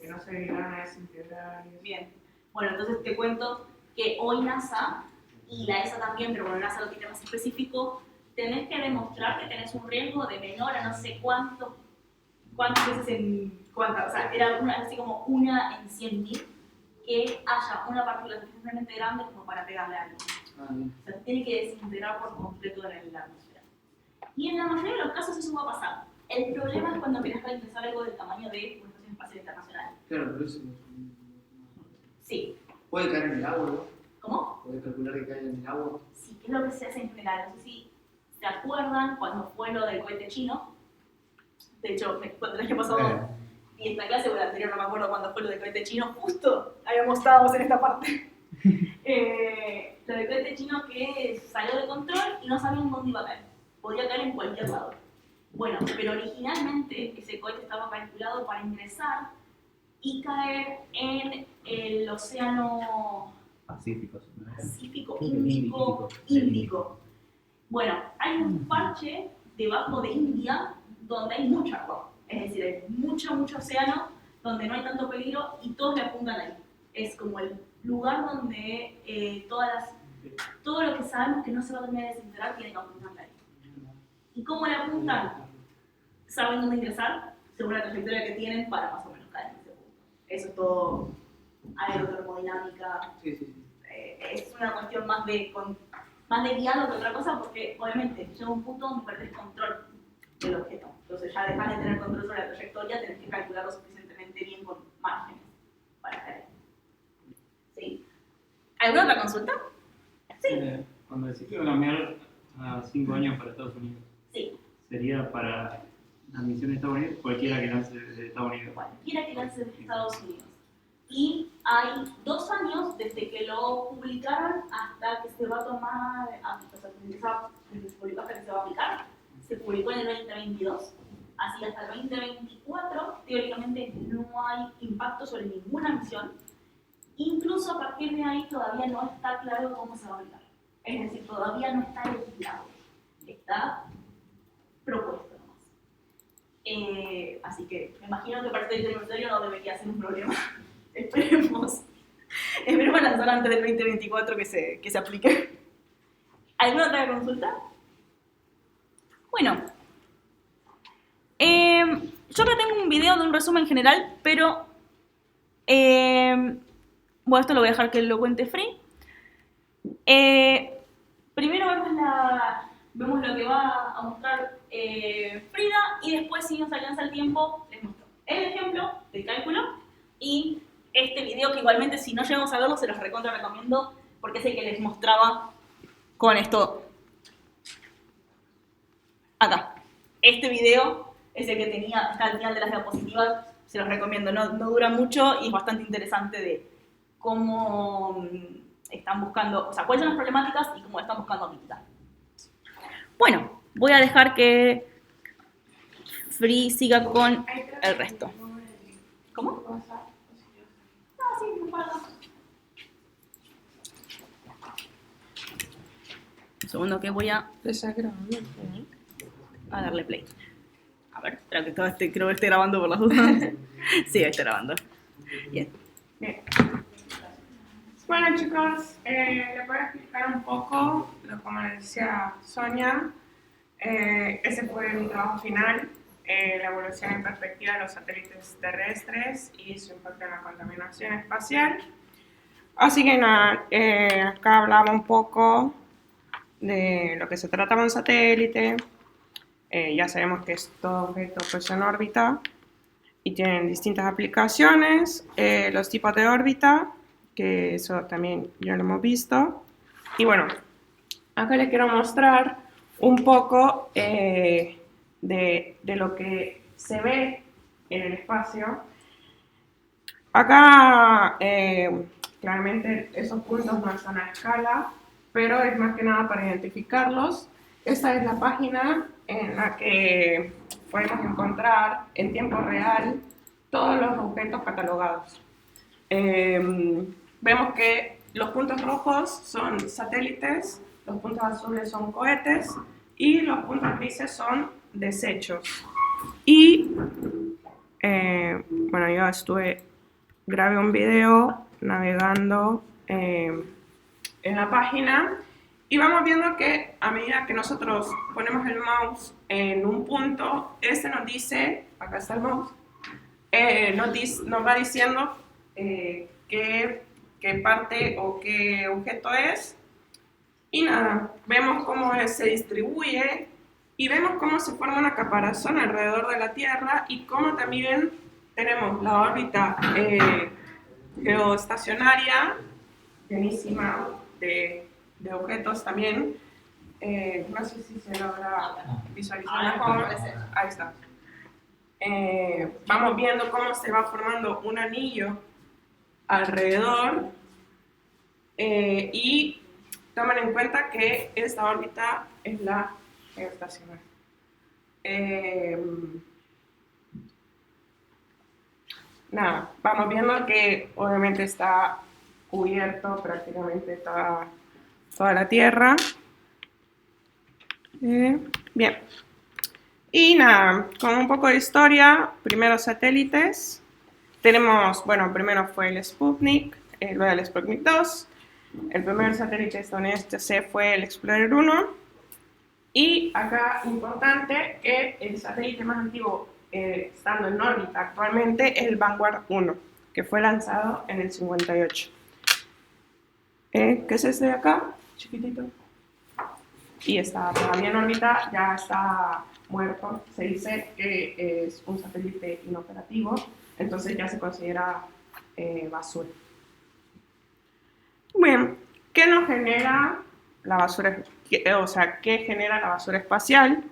que no se llegaran a desintegrar. Bien, bueno, entonces te cuento que hoy NASA, y la ESA también, pero bueno, NASA lo tiene más específico, tenés que demostrar que tenés un riesgo de menor a no sé cuántas veces o sea, era así como una en 100.000, que haya una partícula suficientemente grande como para pegarle a alguien. O sea, tiene que desintegrar por completo en la atmósfera. Y en la mayoría de los casos eso va a pasar. El problema es cuando querés reemplazar algo del tamaño de una estación espacial internacional. Claro, pero eso Sí. puede caer en el agua, ¿no? ¿Cómo? Puede calcular que cae en el agua. Sí, que es lo que se hace en general. No sé si se acuerdan cuando fue lo del cohete chino. De hecho, cuando el año pasado, y esta clase o la anterior, no me acuerdo cuándo fue lo del cohete chino, justo estábamos en esta parte. Lo del cohete chino que salió de control y no sabían dónde iba a caer. Podía caer en cualquier lado. Bueno, pero originalmente ese cohete estaba calculado para ingresar y caer en el océano Pacífico, Índico. Bueno, hay un parche debajo de India donde hay mucha agua. Es decir, hay mucho océano donde no hay tanto peligro y todos le apuntan ahí. Es como el lugar donde todo lo que sabemos que no se va a terminar de desintegrar tiene que apuntarle ahí. ¿Y cómo le apuntan? Saben dónde ingresar según la trayectoria que tienen para más o menos caer en ese punto. Eso es todo aerotermodinámica. Sí. Es una cuestión más de guiarlo que otra cosa, porque obviamente llega un punto donde perdés control del objeto. Entonces ya dejas de tener control sobre la trayectoria, tenés que calcularlo suficientemente bien con márgenes para caer. ¿Sí? ¿Alguna otra consulta? Sí. Cuando decís que van a cambiar a 5 años para Estados Unidos, Sí. ¿sería para la misión de Estados Unidos? Cualquiera que lance de Estados Unidos. Cualquiera que lance de Estados Unidos. Y hay 2 años desde que lo publicaron hasta que se va a tomar, o sea, desde que se publicó hasta que se va a aplicar. Se publicó en el 2022, así que hasta el 2024 teóricamente no hay impacto sobre ninguna misión. Incluso a partir de ahí todavía no está claro cómo se va a aplicar. Es decir, todavía no está legislado, está propuesto nomás. Así que me imagino que para este aniversario no debería ser un problema. Esperemos lanzar antes del 2024 que se aplique. ¿Alguna otra consulta? Bueno, yo acá tengo un video de un resumen general, pero bueno, esto lo voy a dejar que lo cuente Free. Primero vemos lo que va a mostrar Frida y después, si nos alcanza el tiempo, les muestro el ejemplo del cálculo y este video que igualmente si no llegamos a verlo se los recontra recomiendo porque es el que les mostraba con esto acá. Este video es el que está al final de las diapositivas, se los recomiendo, no dura mucho y es bastante interesante de cómo están buscando, o sea, cuáles son las problemáticas y cómo están buscando mitigar. Bueno, voy a dejar que Free siga con el resto. ¿Cómo? Ah, sí, me falta. Un segundo que voy a darle play. A ver, espera que creo que esté grabando por las dudas. Sí, estoy grabando. Bien. Bueno chicos, les voy a explicar un poco, como les decía Sonia, ese fue mi trabajo final, la evolución en perspectiva de los satélites terrestres y su impacto en la contaminación espacial. Así que nada, acá hablaba un poco de lo que se trataba un satélite. Ya sabemos que es todo objeto pues, en órbita y tienen distintas aplicaciones, los tipos de órbita, que eso también ya lo hemos visto. Y bueno, acá les quiero mostrar un poco de lo que se ve en el espacio. Acá claramente esos puntos no están a escala, pero es más que nada para identificarlos. Esta es la página en la que podemos encontrar en tiempo real todos los objetos catalogados. Vemos que los puntos rojos son satélites, los puntos azules son cohetes y los puntos grises son desechos. Y bueno, yo grabé un video navegando en la página y vamos viendo que a medida que nosotros ponemos el mouse en un punto, este nos dice, acá está el mouse, nos va diciendo qué parte o qué objeto es. Y nada, vemos cómo se distribuye y vemos cómo se forma una caparazón alrededor de la Tierra y cómo también tenemos la órbita geoestacionaria, llenísima de objetos también. No sé si se logra visualizar mejor. Ahí está. Vamos viendo cómo se va formando un anillo alrededor y tomen en cuenta que esta órbita es la geoestacionaria. Nada, vamos viendo que obviamente está cubierto prácticamente toda la Tierra. Bien. Y nada, con un poco de historia, primeros satélites. tenemos, bueno, primero fue el Sputnik, luego el Sputnik 2, el primer satélite estadounidense fue el Explorer 1, y acá importante que el satélite más antiguo estando en órbita actualmente es el Vanguard 1, que fue lanzado en el 58. ¿Qué es este de acá? Chiquitito. Y está todavía en órbita, ya está muerto. Se dice que es un satélite inoperativo, entonces ya se considera basura. Bien, ¿qué nos genera la basura? O sea, ¿qué genera la basura espacial?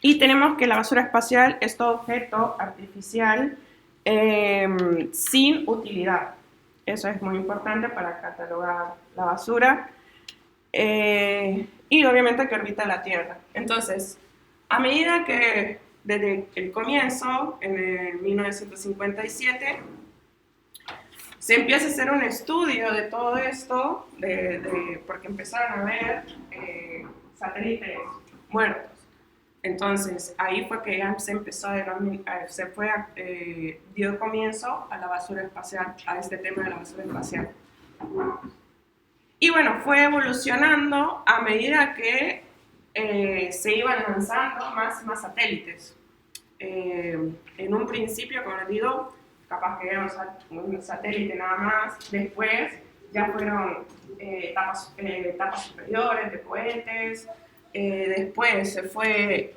Y tenemos que la basura espacial es todo objeto artificial sin utilidad. Eso es muy importante para catalogar la basura. Y obviamente que orbita la Tierra. Entonces, a medida que desde el comienzo, en el 1957, se empieza a hacer un estudio de todo esto, porque empezaron a ver satélites muertos. Entonces, ahí fue que ya se empezó dio comienzo a la basura espacial, a este tema de la basura espacial. Y bueno, fue evolucionando a medida que se iban lanzando más y más satélites. En un principio, como les digo, capaz que era un satélite nada más. Después ya fueron etapas superiores de cohetes. Después se fue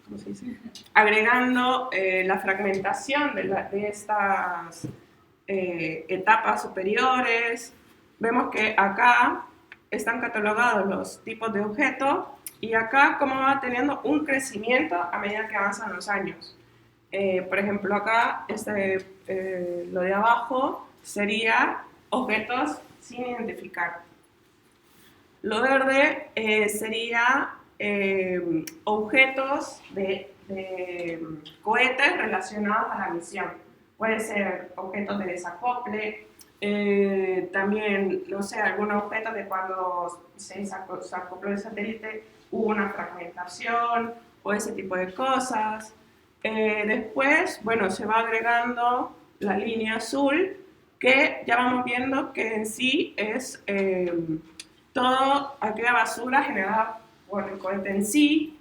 ¿cómo se dice? Agregando la fragmentación de estas etapas superiores. Vemos que acá están catalogados los tipos de objetos y acá cómo va teniendo un crecimiento a medida que avanzan los años. Por ejemplo, acá lo de abajo sería objetos sin identificar. Lo verde sería objetos de cohetes relacionados a la misión. Puede ser objetos de desacople, también, no sé, algunos objetos de cuando se acopló el satélite hubo una fragmentación o ese tipo de cosas. Después, bueno, se va agregando la línea azul, que ya vamos viendo que en sí es toda aquella basura generada por el cohete en sí.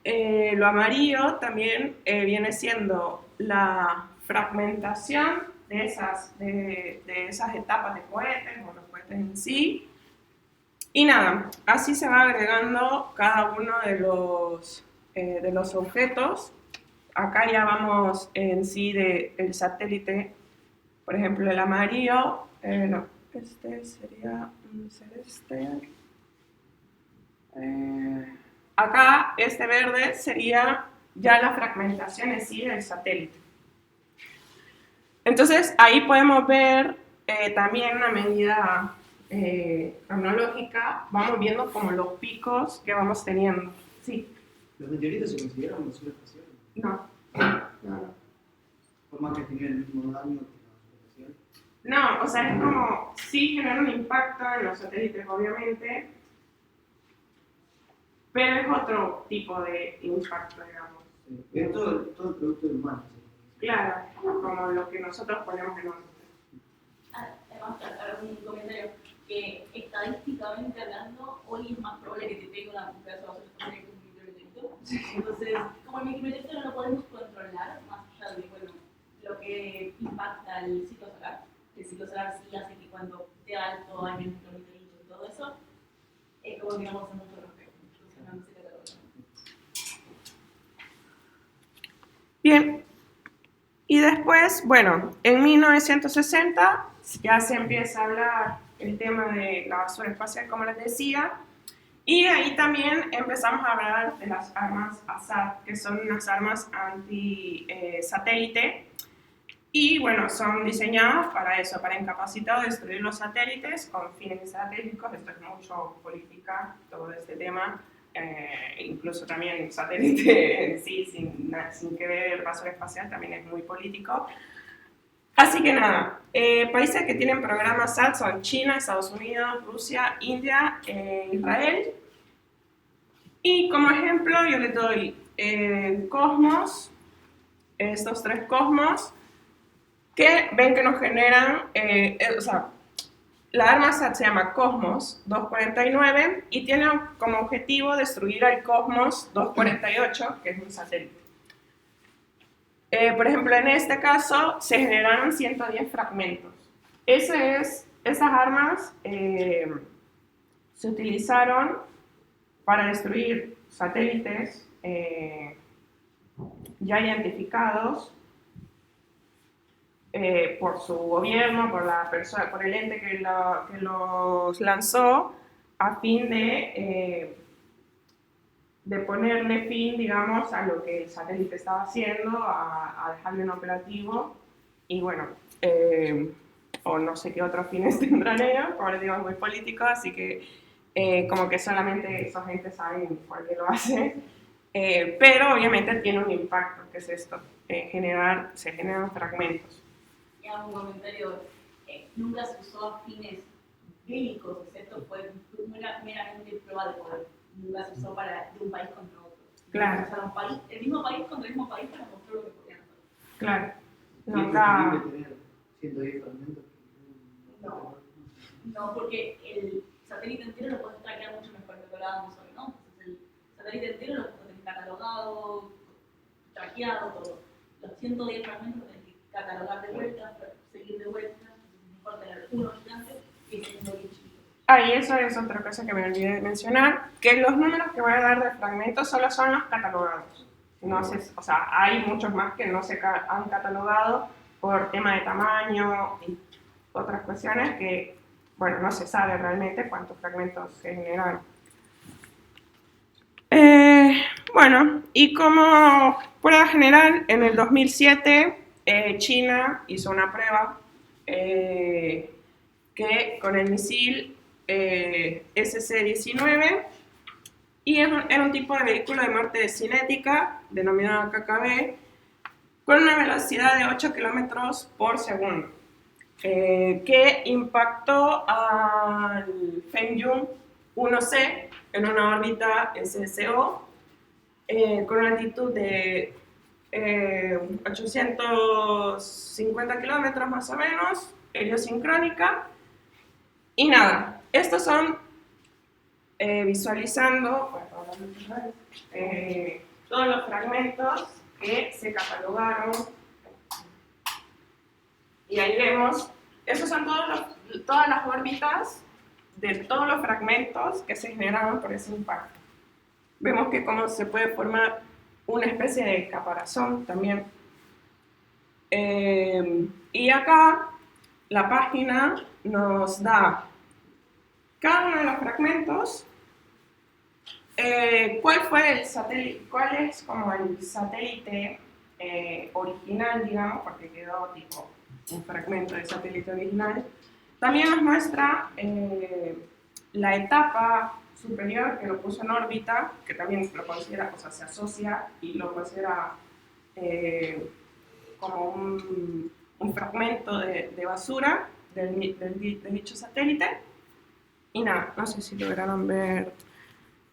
Lo amarillo también viene siendo la fragmentación de esas etapas de cohetes o los cohetes en sí. Y nada, así se va agregando cada uno de los objetos. Acá ya vamos en sí del satélite, por ejemplo, el amarillo, no, este sería un celeste. Acá este verde sería ya la fragmentación en sí del satélite. Entonces ahí podemos ver también a medida cronológica, vamos viendo como los picos que vamos teniendo. Sí. ¿Los meteoritos se consideran basura espacial? No. Por más que tengan el mismo daño que la basura espacial. No, o sea, es como, sí genera un impacto en los satélites, obviamente, pero es otro tipo de impacto, digamos. Es todo el producto del humano. ¿Sí? Claro, como lo que nosotros ponemos en órbita. Además, un comentario, que estadísticamente hablando, hoy es más probable que te pegue un pedazo de basura espacial que un micrometeorito. Entonces, como el micrometeorito no lo podemos controlar, más allá de, bueno, lo que impacta el ciclo solar. El ciclo solar sí hace que cuando esté alto hay menos micrometeoritos y todo eso, es como que no vamos a hacer mucho respecto. Entonces, no se cataloga. Bien, y después, bueno, en 1960 ya se empieza a hablar el tema de la basura espacial, como les decía, y ahí también empezamos a hablar de las armas ASAT, que son unas armas anti-satélite, y bueno, son diseñadas para eso, para incapacitar o destruir los satélites con fines estratégicos. Esto es mucho política, todo este tema. Incluso también satélite en sí, sin que ver basura espacial, también es muy político. Así que nada, países que tienen programas SAT son China, Estados Unidos, Rusia, India, Israel. Y como ejemplo yo le doy Cosmos, estos 3 Cosmos, que ven que nos generan, o sea, la arma SAT se llama Cosmos 249 y tiene como objetivo destruir al Cosmos 248, que es un satélite. Por ejemplo, en este caso se generaron 110 fragmentos. Esas armas se utilizaron para destruir satélites ya identificados por su gobierno, por el ente que los lanzó, a fin de ponerle fin, digamos, a lo que el satélite estaba haciendo, a dejarlo inoperativo, y bueno, o no sé qué otros fines tendrán ellos, como les digo, es muy político, así que como que solamente esa gente sabe por qué lo hace, pero obviamente tiene un impacto, que es esto, se generan fragmentos. Y hago un comentario, nunca se usó a fines bélicos, excepto fue meramente prueba de poder. Nunca se usó de un país contra otro. Claro. O sea, el mismo país contra el mismo país para mostrar lo que podían hacer. Claro. ¿Y Nunca... es preferible tener 110 fragmentos? No, porque el satélite entero lo puedes traquear mucho mejor de lo que hablábamos hoy, ¿no? Entonces, el satélite entero lo puedes tener catalogado, traqueado, todo. Los 110 fragmentos los tenés que catalogar de vuelta, seguir de vuelta. Entonces, mejor tener uno gigante que teniendo bien chiquito. Y eso es otra cosa que me olvidé de mencionar, que los números que voy a dar de fragmentos solo son los catalogados. No sé, o sea, hay muchos más que no se han catalogado por tema de tamaño y otras cuestiones que, bueno, no se sabe realmente cuántos fragmentos se generaron. Bueno, y como prueba general, en el 2007 China hizo una prueba que con el misil SC-19, y era un tipo de vehículo de muerte cinética denominado KKB, con una velocidad de 8 kilómetros por segundo, que impactó al Fengyun 1C en una órbita SSO con una altitud de 850 kilómetros más o menos, heliosincrónica. Y nada, estos son visualizando todos los fragmentos que se catalogaron. Y ahí vemos, esos son todas las órbitas de todos los fragmentos que se generaron por ese impacto. Vemos que cómo se puede formar una especie de caparazón también. Y acá la página nos da cada uno de los fragmentos, cuál fue el satélite, cuál es como el satélite original, digamos, porque quedó tipo un fragmento de satélite original. También nos muestra la etapa superior que lo puso en órbita, que también lo considera, o sea, se asocia y lo considera como un fragmento de basura del dicho satélite. Y nada, no sé si lograron ver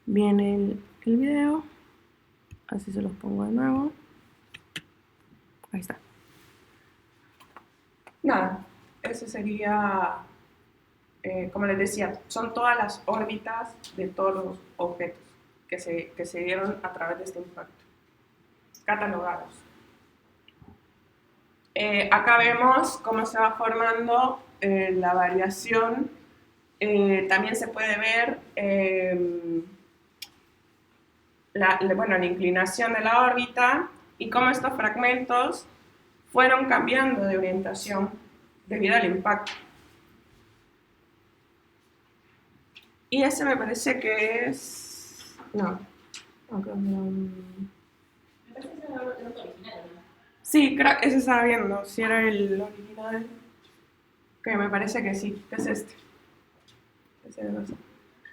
bien el video. Así se los pongo de nuevo. Ahí está. Nada, ese sería, como les decía, son todas las órbitas de todos los objetos que se dieron a través de este impacto, catalogados. Acá vemos cómo se va formando la variación. También se puede ver la inclinación de la órbita y cómo estos fragmentos fueron cambiando de orientación debido al impacto. Y ese me parece que es... No. Okay. Me parece que es el otro original, ¿no? Sí, creo que ese estaba viendo, si era el original. Que me parece que sí, que es este.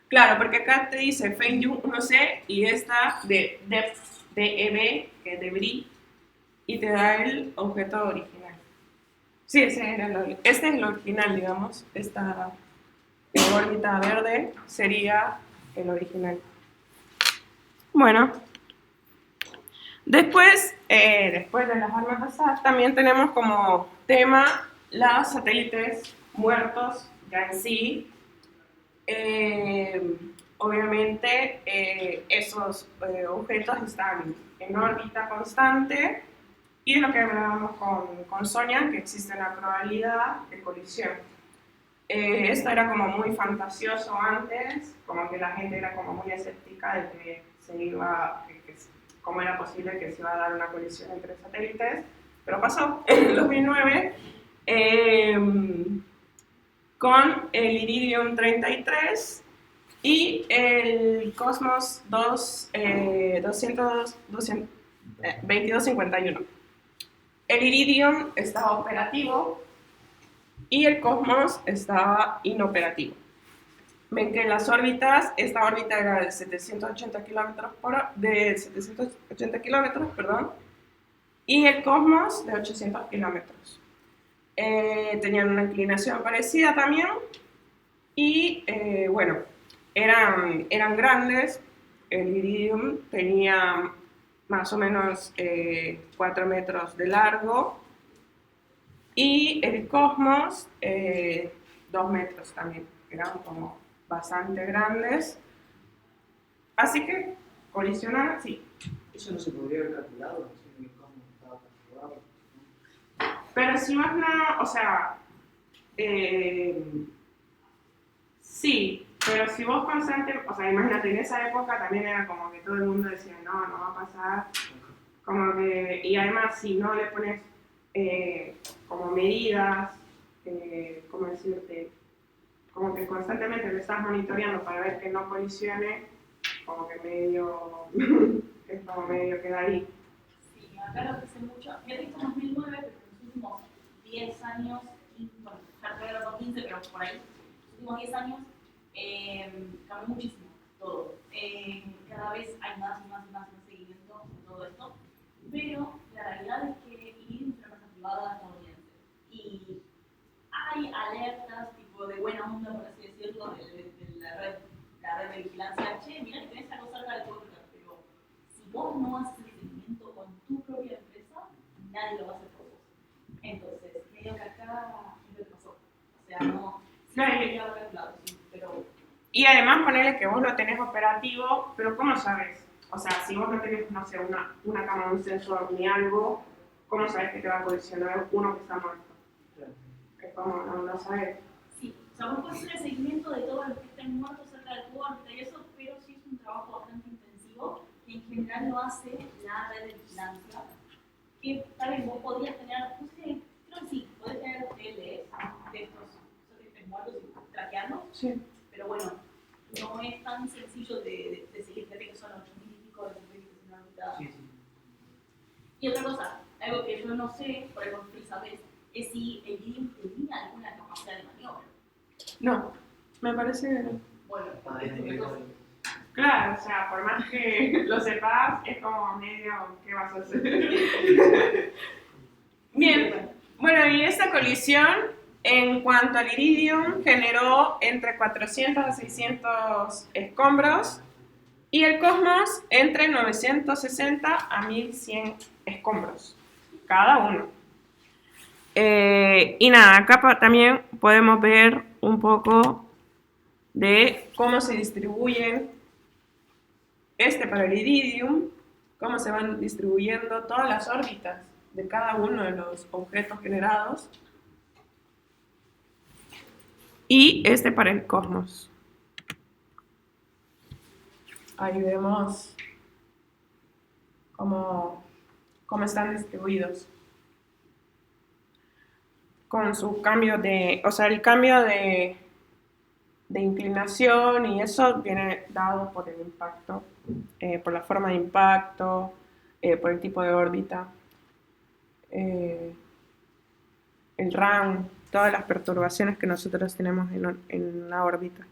Claro, porque acá te dice Fengyun 1C y esta de DEB, que es debris, y te da el objeto original. Sí, este es el original, digamos. Esta órbita verde sería el original. Bueno, después de las armas pasadas, también tenemos como tema los satélites muertos ya en sí. Obviamente esos objetos están en órbita constante y es lo que hablábamos con Sonia, que existe una probabilidad de colisión. Esto era como muy fantasioso antes, como que la gente era como muy escéptica de que se iba, cómo era posible que se iba a dar una colisión entre satélites, pero pasó en el 2009 con el Iridium 33 y el Cosmos 2251. El Iridium estaba operativo y el Cosmos estaba inoperativo. Ven que en las órbitas, esta órbita era de 780 kilómetros, y el Cosmos de 800 kilómetros. Tenían una inclinación parecida también y bueno, eran grandes. El Iridium tenía más o menos 4 metros de largo y el Cosmos 2 metros también, eran como bastante grandes, así que colisionar, sí. Eso no se podría haber calculado, no sé ni cómo estaba calculado. Pero si más no, o sea, sí, pero si vos constantemente, o sea, imagínate, en esa época también era como que todo el mundo decía, no va a pasar, como que, y además si no le pones como medidas, ¿cómo decirte? Como que constantemente lo estás monitoreando para ver que no colisione, como que medio, es como medio queda ahí. Sí, acá lo que hace mucho, ya visto en 2009, pero en los últimos 10 años, bueno, ya fue los 15, pero por ahí, los últimos 10 años, cambió muchísimo todo. Cada vez hay más seguimiento de todo esto, pero la realidad es que IRID es una empresa privada estadounidense y hay alertas tipo de buena onda, por así decirlo, de la red de vigilancia. Che, mirá que tenés algo cerca de tu órbita, pero si vos no haces el seguimiento con tu propia empresa, nadie lo va a hacer por vos. Entonces, medio que acá es lo que pasó. O sea, no, sí, calculado, sí, pero... Y además ponerle que vos lo tenés operativo, pero ¿cómo sabes? O sea, si vos no tenés, no sé, una cámara, un sensor ni algo, ¿cómo sabes que te va a colisionar uno que está muerto? Es como, no sabes. Sí, o sea, vos podés hacer el seguimiento de todos los que estén muertos cerca de tu órbita y eso, pero sí es un trabajo bastante intensivo y en general lo hace la red de vigilancia. Que tal vez vos podrías tener, no sé, creo que sí, podés tener LS de estos satélites muertos y traquearlos. Sí. Pero bueno, no es tan sencillo de seguir, fíjate que son 8.000 y pico de satélites en órbita. Sí. Y otra cosa, algo que yo no sé, por ejemplo, sabes, es si el Iridium tenía alguna capacidad de maniobra. No, me parece que no. Bueno, Adentro. Claro, o sea, por más que lo sepas, es como medio, ¿qué vas a hacer? Bien, bueno, y esta colisión, en cuanto al Iridium, generó entre 400 a 600 escombros y el Cosmos entre 960 a 1100 escombros, cada uno. Y nada, acá también podemos ver un poco de cómo se distribuyen para el Iridium, cómo se van distribuyendo todas las órbitas de cada uno de los objetos generados, y para el Cosmos. Ahí vemos cómo están distribuidos con su cambio el cambio de inclinación, y eso viene dado por el impacto, por la forma de impacto, por el tipo de órbita, el RAM, todas las perturbaciones que nosotros tenemos en la órbita.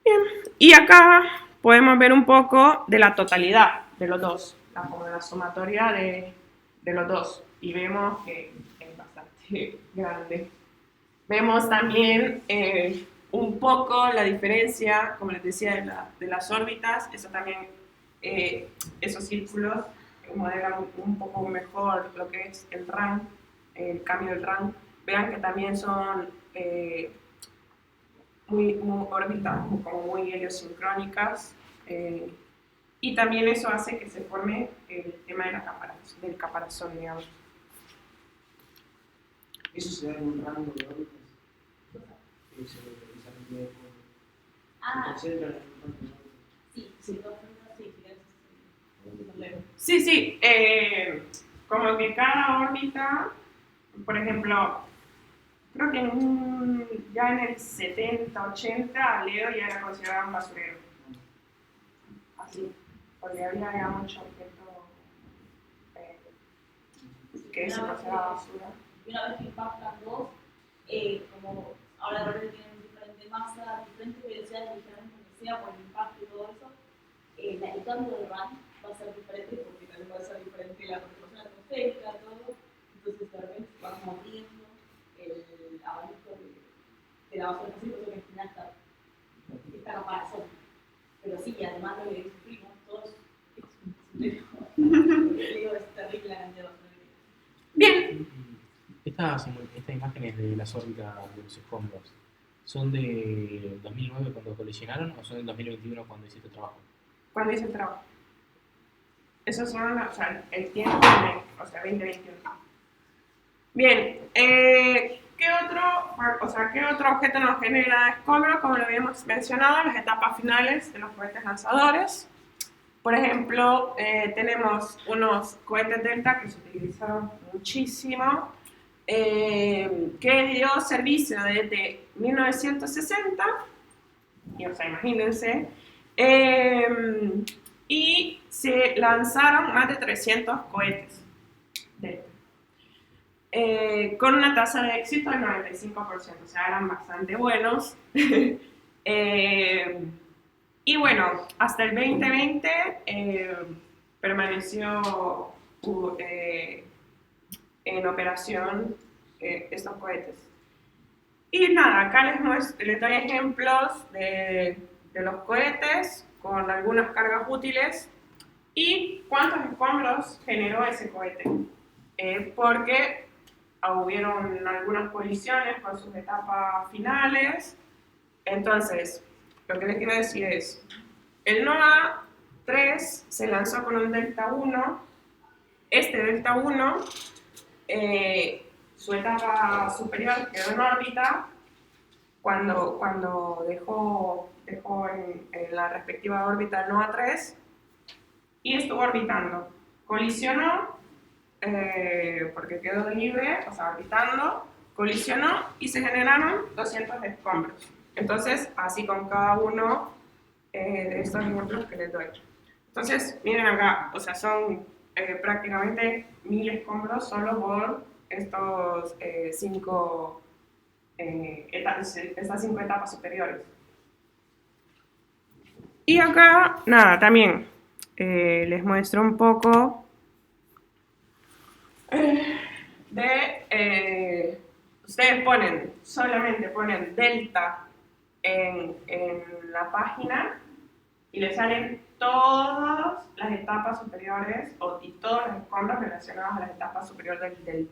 Bien, y acá podemos ver un poco de la totalidad de los dos, como de la sumatoria de los dos, y vemos que es bastante grande. Vemos también un poco la diferencia, como les decía, de las órbitas. Eso también, esos círculos modelan un poco mejor lo que es el RAN, el cambio del RAN. Vean que también son muy órbitas como muy heliosincrónicas, y también eso hace que se forme el tema de del caparazón, digamos. Eso se da en un rango de órbitas. Se concentra en un rango de órbitas. Sí, sí, Sí, como que cada órbita, por ejemplo, creo que ya en el 70, 80, Leo ya era considerado un basurero. Así, porque había mucho objeto que se consideraba basura. Y una vez que impactan dos, como ahora los roles tienen diferente masa, diferentes velocidades, diferentes que sea por el impacto y todo eso, el cambio de RAN va a ser diferente porque también va a ser diferente la perturbación atmosférica, todo. Entonces, de repente se va moviendo el abanico de la basura posible, porque al final está caparazón. Pero sí, además lo que sufrimos todos es un digo, es terrible la cantidad de basura que tiene. Bien. Estas imágenes de las órbitas de los escombros, ¿son de 2009 cuando colisionaron o son del 2021 cuando hiciste trabajo? Cuando hice el trabajo. Esos son, o sea, el tiempo, o sea, 2021. Bien, ¿qué otro objeto nos genera escombros? Como lo habíamos mencionado, las etapas finales de los cohetes lanzadores. Por ejemplo, tenemos unos cohetes Delta que se utilizaron muchísimo, que dio servicio desde 1960, y, o sea, imagínense, y se lanzaron más de 300 cohetes Delta, con una tasa de éxito del 95%, o sea, eran bastante buenos. Y bueno, hasta el 2020 permaneció en operación estos cohetes. Y nada, acá les doy ejemplos de los cohetes con algunas cargas útiles y cuántos escombros generó ese cohete. Porque hubieron algunas colisiones con sus etapas finales. Entonces, lo que les quiero decir es, el NOAA 3 se lanzó con un Delta 1. Este Delta 1, su etapa superior quedó en órbita cuando dejó en la respectiva órbita el NOAA 3 y estuvo orbitando. Colisionó, porque quedó libre, o sea, orbitando, colisionó y se generaron 200 escombros. Entonces, así con cada uno de estos ejemplos que les doy. Entonces, miren acá, o sea, son prácticamente 1000 escombros solo por estos estas 5 etapas superiores. Y acá, nada, también les muestro un poco ustedes solamente ponen delta en la página y les salen todas las etapas superiores y todos los escombros relacionados a las etapas superiores de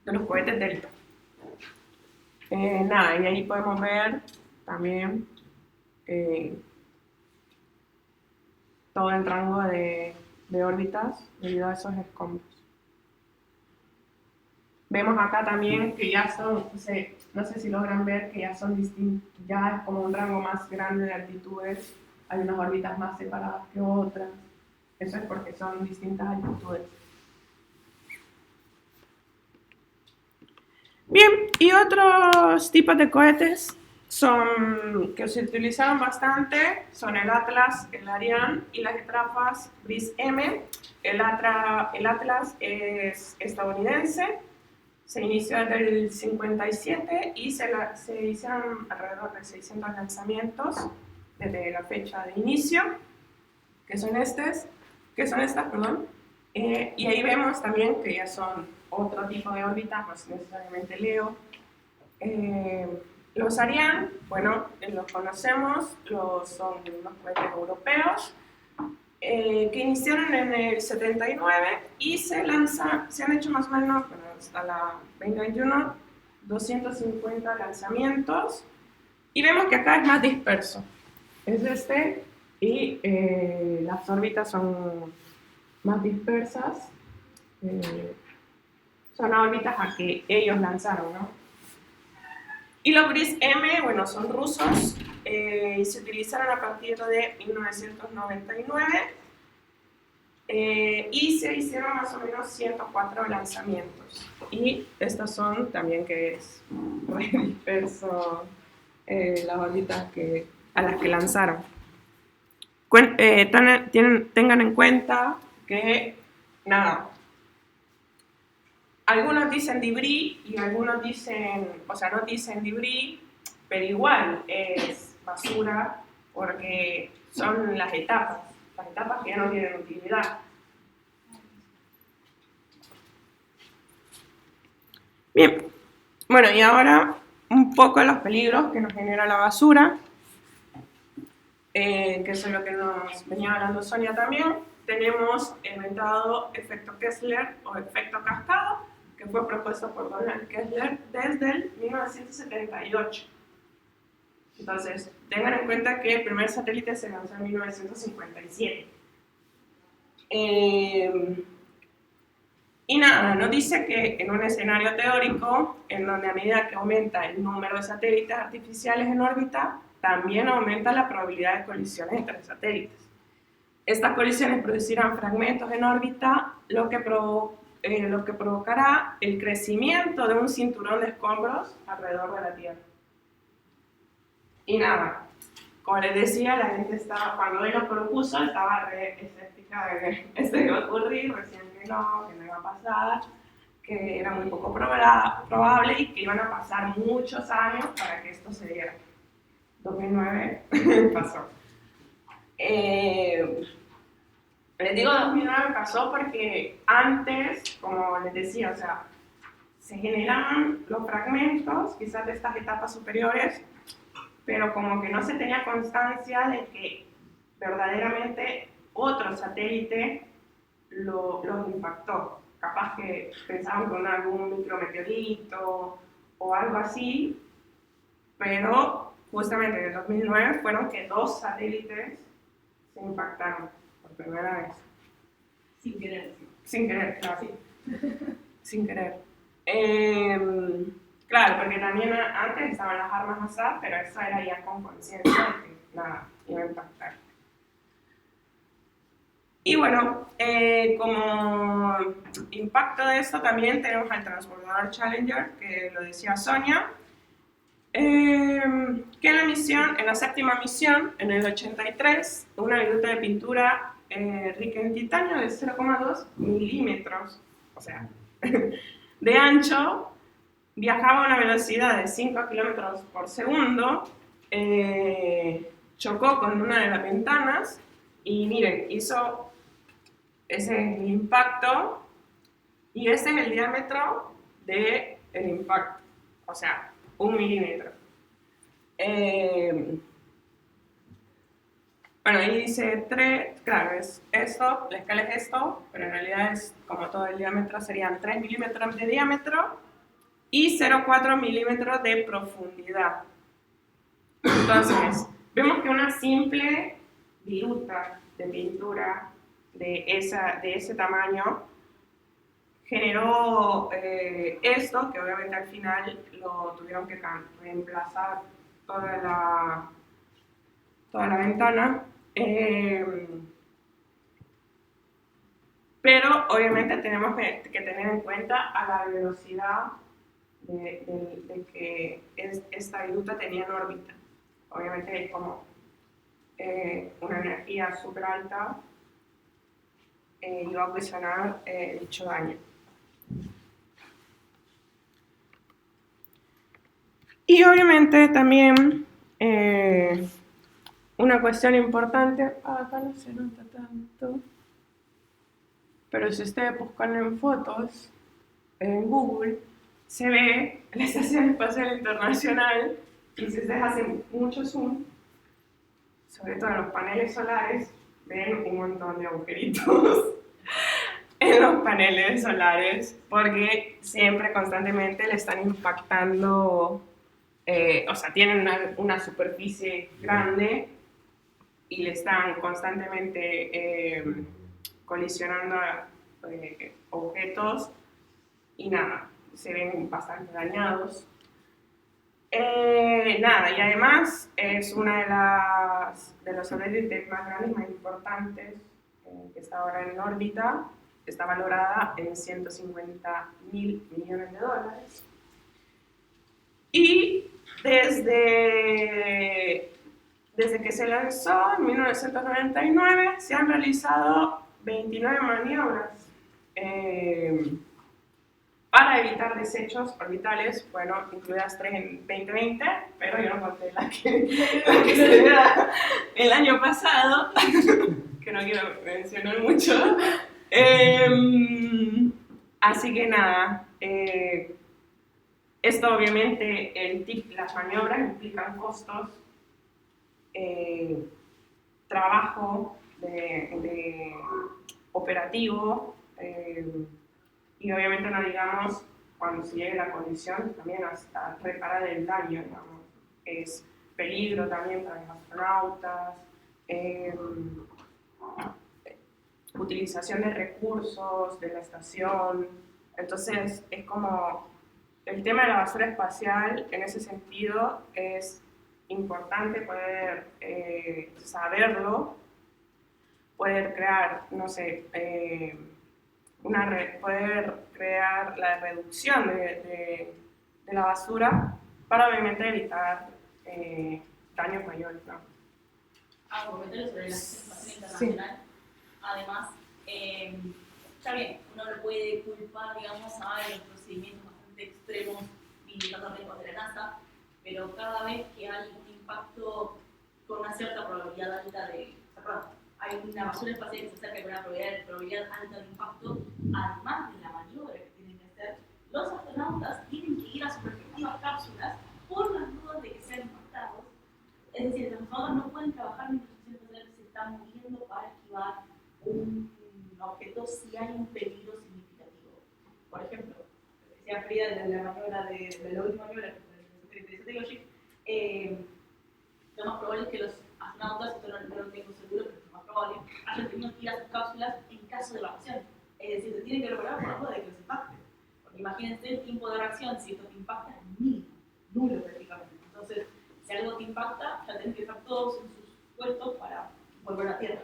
los cohetes delta. Nada, y ahí podemos ver también todo el rango de órbitas debido a esos escombros. Vemos acá también que ya son, no sé si logran ver que ya son distintos, ya es como un rango más grande de altitudes, hay unas órbitas más separadas que otras, eso es porque son distintas altitudes. Bien, y otros tipos de cohetes que se utilizaron bastante son el Atlas, el Ariane y las etrafas BRIS-M. El Atlas es estadounidense. Se inició desde el 57 y se hicieron alrededor de 600 lanzamientos desde la fecha de inicio, que son estas, y ahí vemos también que ya son otro tipo de órbitas, no necesariamente Leo, Los Ariane, bueno, los conocemos, son unos cohetes europeos que iniciaron en el 79 y se han hecho más o menos, bueno, hasta la 2021, 250 lanzamientos, y vemos que acá es más disperso. Es este, y las órbitas son más dispersas. Son órbitas a que ellos lanzaron, ¿no? Y los GRIS-M, bueno, son rusos y se utilizaron a partir de 1999 y se hicieron más o menos 104 lanzamientos. Y estos son también que es muy disperso las órbitas a las que lanzaron. Tengan en cuenta que, nada, algunos dicen debris y algunos dicen, o sea, no dicen debris, pero igual es basura porque son las etapas que ya no tienen utilidad. Bien, bueno, y ahora un poco los peligros que nos genera la basura, que eso es lo que nos venía hablando Sonia también. Tenemos el inventado efecto Kessler o efecto cascada, que fue propuesto por Donald Kessler desde el 1978. Entonces, tengan en cuenta que el primer satélite se lanzó en 1957. Y nada, nos dice que en un escenario teórico, en donde a medida que aumenta el número de satélites artificiales en órbita, también aumenta la probabilidad de colisiones entre satélites. Estas colisiones producirán fragmentos en órbita, lo que provocará el crecimiento de un cinturón de escombros alrededor de la Tierra. Y nada, como les decía, la gente estaba, cuando él lo propuso, estaba re escéptica de que esto iba a ocurrir, recién que no iba a pasar, que era muy poco probable y que iban a pasar muchos años para que esto se diera. 2009 pasó. Les digo 2009 pasó porque antes, como les decía, o sea, se generaban los fragmentos, quizás de estas etapas superiores, pero como que no se tenía constancia de que verdaderamente otro satélite los impactó. Capaz que pensaban con algún micrometeorito o algo así, pero justamente en el 2009 fueron que 2 satélites se impactaron por primera vez. Sin querer. Sin querer, claro. Sí. Sin querer. Claro, porque también antes estaban las armas ASAD, pero eso era ya con conciencia de que nada, iba a impactar. Y bueno, como impacto de esto también tenemos al transbordador Challenger, que lo decía Sonia, que en la séptima misión, en el 83, una viruta de pintura rica en titanio de 0,2 milímetros, o sea, de ancho, viajaba a una velocidad de 5 kilómetros por segundo, chocó con una de las ventanas y miren, hizo ese impacto y ese es el diámetro del impacto, o sea, 1 milímetro. Bueno, ahí dice 3, claro, es esto, la escala es esto, pero en realidad es como todo el diámetro, serían 3 milímetros de diámetro y 0,4 milímetros de profundidad. Entonces, vemos que una simple viruta de pintura de ese tamaño generó esto, que obviamente al final lo tuvieron que reemplazar toda la ventana. Pero obviamente tenemos que tener en cuenta a la velocidad de que esta viruta tenía en órbita. Obviamente es como una energía súper alta iba a ocasionar dicho daño. Y obviamente también una cuestión importante, acá no se nota tanto, pero si ustedes buscan en fotos en Google, se ve la Estación Espacial Internacional Y si ustedes hacen mucho zoom, sobre todo en los paneles solares, ven un montón de agujeritos en los paneles solares porque siempre constantemente le están impactando, o sea, tienen una superficie grande y le están constantemente colisionando objetos y nada, se ven bastante dañados. Nada, y además es una de los satélites más grandes y más importantes que está ahora en órbita. Está valorada en 150.000 millones de dólares. Y desde que se lanzó en 1999 se han realizado 29 maniobras para evitar desechos orbitales, bueno, incluidas 3 en 2020, pero yo no conté la que se dio el año pasado, que no quiero mencionar mucho. Así que nada, esto obviamente, las maniobras implican costos, trabajo de operativo, y obviamente no digamos cuando se llegue la colisión también hasta reparar el daño, digamos. Es peligro también para los astronautas, utilización de recursos de la estación. Entonces es como el tema de la basura espacial en ese sentido es importante poder saberlo, poder crear, no sé, poder crear la reducción de la basura para obviamente evitar daños mayores, ¿no? Comentario sobre la Estación Internacional. Además, ya bien, uno lo puede culpar, digamos, a los procedimientos bastante extremos limitando riesgos de la NASA, pero cada vez que hay un impacto con una cierta probabilidad alta hay una basura espacial que se acerca con una probabilidad alta de impacto, además de la maniobra que tienen que hacer, los astronautas tienen que ir a sus respectivas cápsulas por las dudas de que sean impactados. Es decir, los astronautas no pueden trabajar mientras la estación espacial se está moviendo para esquivar un objeto si hay un peligro significativo. Por ejemplo, decía Frida de la maniobra de la última maniobra del satélite de Sategaship, lo más probable es que los astronautas, esto no lo tengo seguro, pero es lo más probable, hayan tenido que ir a sus cápsulas en caso de evacuación. Es decir, se tienen que preparar por la duda de que los impacte. Porque imagínense el tiempo de reacción, si esto te impacta, es mínimo, nulo prácticamente. Entonces, si algo te impacta, ya tenés que estar todos en sus puestos para volver a la Tierra.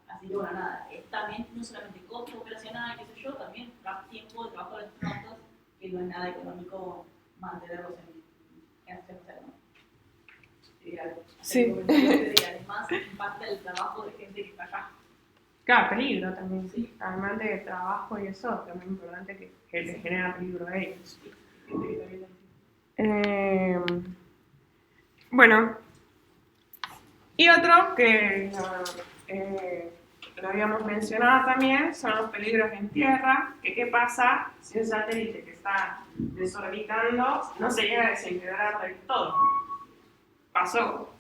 Así que bueno, nada, es también no solamente costo operacional, qué sé yo, también tiempo de trabajo de los astronautas, que no es nada económico mantenerlos en la estación espacial, ¿no? Sí. Y además impacta el trabajo de gente que está acá. Claro, peligro también, sí. Además de trabajo y eso, también es importante que les genera peligro a ellos. Bueno, y otro que lo habíamos mencionado también son los peligros en tierra, que qué pasa si un satélite que está desorbitando no se llega a desintegrar del todo. Pasó.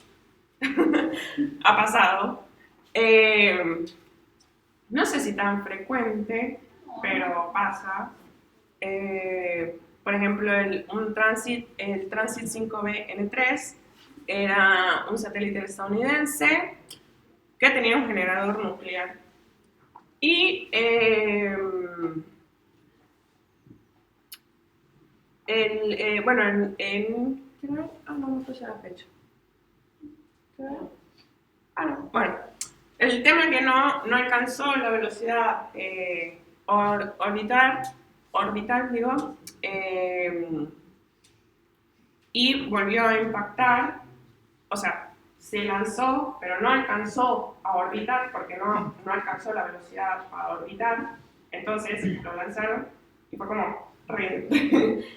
Ha pasado. No sé si tan frecuente, pero pasa. Por ejemplo, el Transit 5B-N3 era un satélite estadounidense que tenía un generador nuclear. Y no puse la fecha. Bueno, el tema es que no alcanzó la velocidad orbital, y volvió a impactar, o sea, se lanzó, pero no alcanzó a orbitar porque no alcanzó la velocidad a orbitar, entonces lo lanzaron y fue como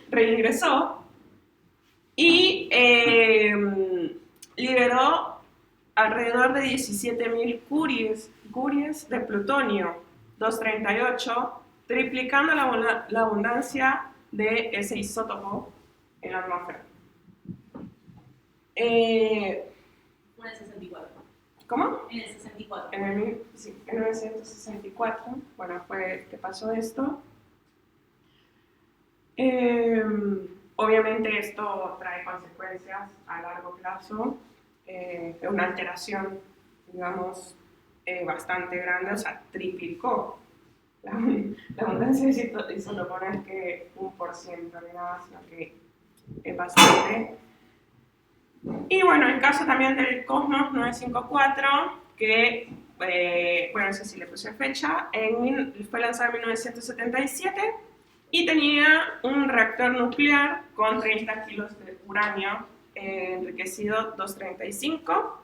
reingresó y liberó alrededor de 17.000 curies de plutonio 238, triplicando la abundancia de ese isótopo en la atmósfera. Fue en el 64. ¿Cómo? En el 64. En 1964, bueno, fue que pasó esto. Obviamente esto trae consecuencias a largo plazo, una alteración, digamos, bastante grande, o sea, triplicó la abundancia de isotopones que 1% ni nada, sino que es bastante. Y bueno, el caso también del Cosmos 954, que, bueno, no sé si le puse fecha, fue lanzado en 1977 y tenía un reactor nuclear con 30 kilos de uranio enriquecido 235,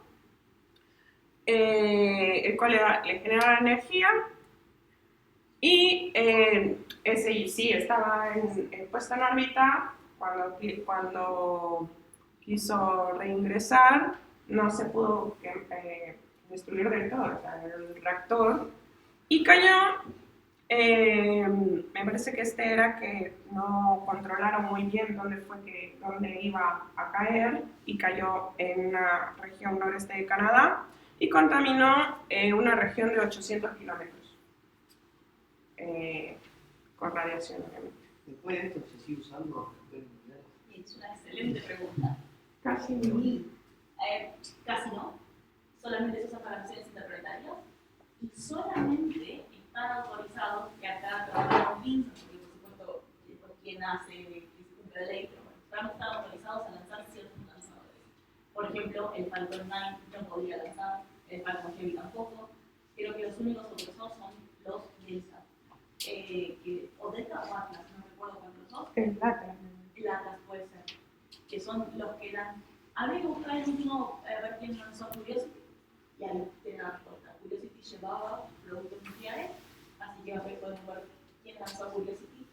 el cual le generaba energía. Y ese sí estaba puesto en órbita cuando quiso reingresar, no se pudo destruir del todo, o sea, el reactor, y cayó. Me parece que era que no controlaron muy bien dónde iba a caer, y cayó en una región noreste de Canadá y contaminó una región de 800 kilómetros con radiación, obviamente. Después de esto, ¿se sigue usando reactores nucleares? Es una excelente pregunta. Casi no. Casi no. Solamente se usa para misiones interplanetarias y solamente están autorizados, que acá trabajan pinzas, porque por supuesto por quien hace que se cumpla la ley, pero bueno, están autorizados a lanzar ciertos lanzadores. Por ejemplo, el Falcon 9 no podía lanzar, el Falcon Heavy tampoco. Creo que los únicos autorizados son los Delta. O Delta o Atlas, no recuerdo cuántos son. El Atlas. El Atlas puede ser, que son los que dan. Habría que buscar el último, a ver quién lanzó Curiosity, y ahí tiene la respuesta. Curiosity llevaba productos nucleares, así que podemos ver quién lanzó Curiosity.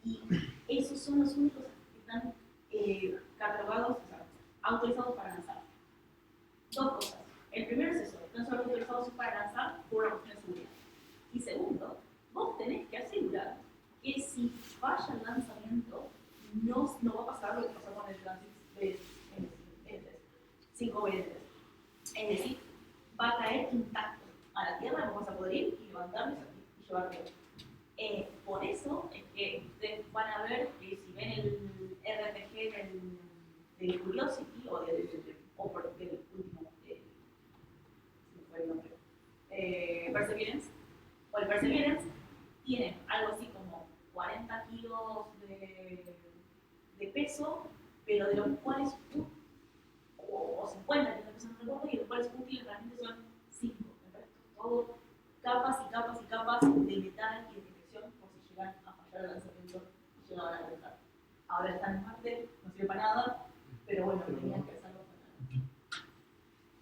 Y esos son los únicos que están catalogados, o sea, autorizados para lanzar. Dos cosas. El primero es eso, están solo autorizados para lanzar por una cuestión de seguridad. Y segundo, vos tenés que asegurar que si falla el lanzamiento, no va a pasar lo que pasó con el Transit 5B3. Es decir, va a caer intacto a la Tierra, vos vas a poder ir y levantarlo y llevarlo. Por eso es que ustedes van a ver que si ven el RPG del Curiosity o del último, se me fue el nombre, Perseverance, o el Perseverance, tienen algo así como 40 kilos de peso, pero de los cuales o 50 que están pesando el y de los cuales útiles realmente son 5. El resto todo capas y capas y capas de metal y de protección por si llegan a fallar el lanzamiento y llegaban a reventar. Ahora están en Marte, no sirve para nada, pero bueno, tenían que hacerlo para nada.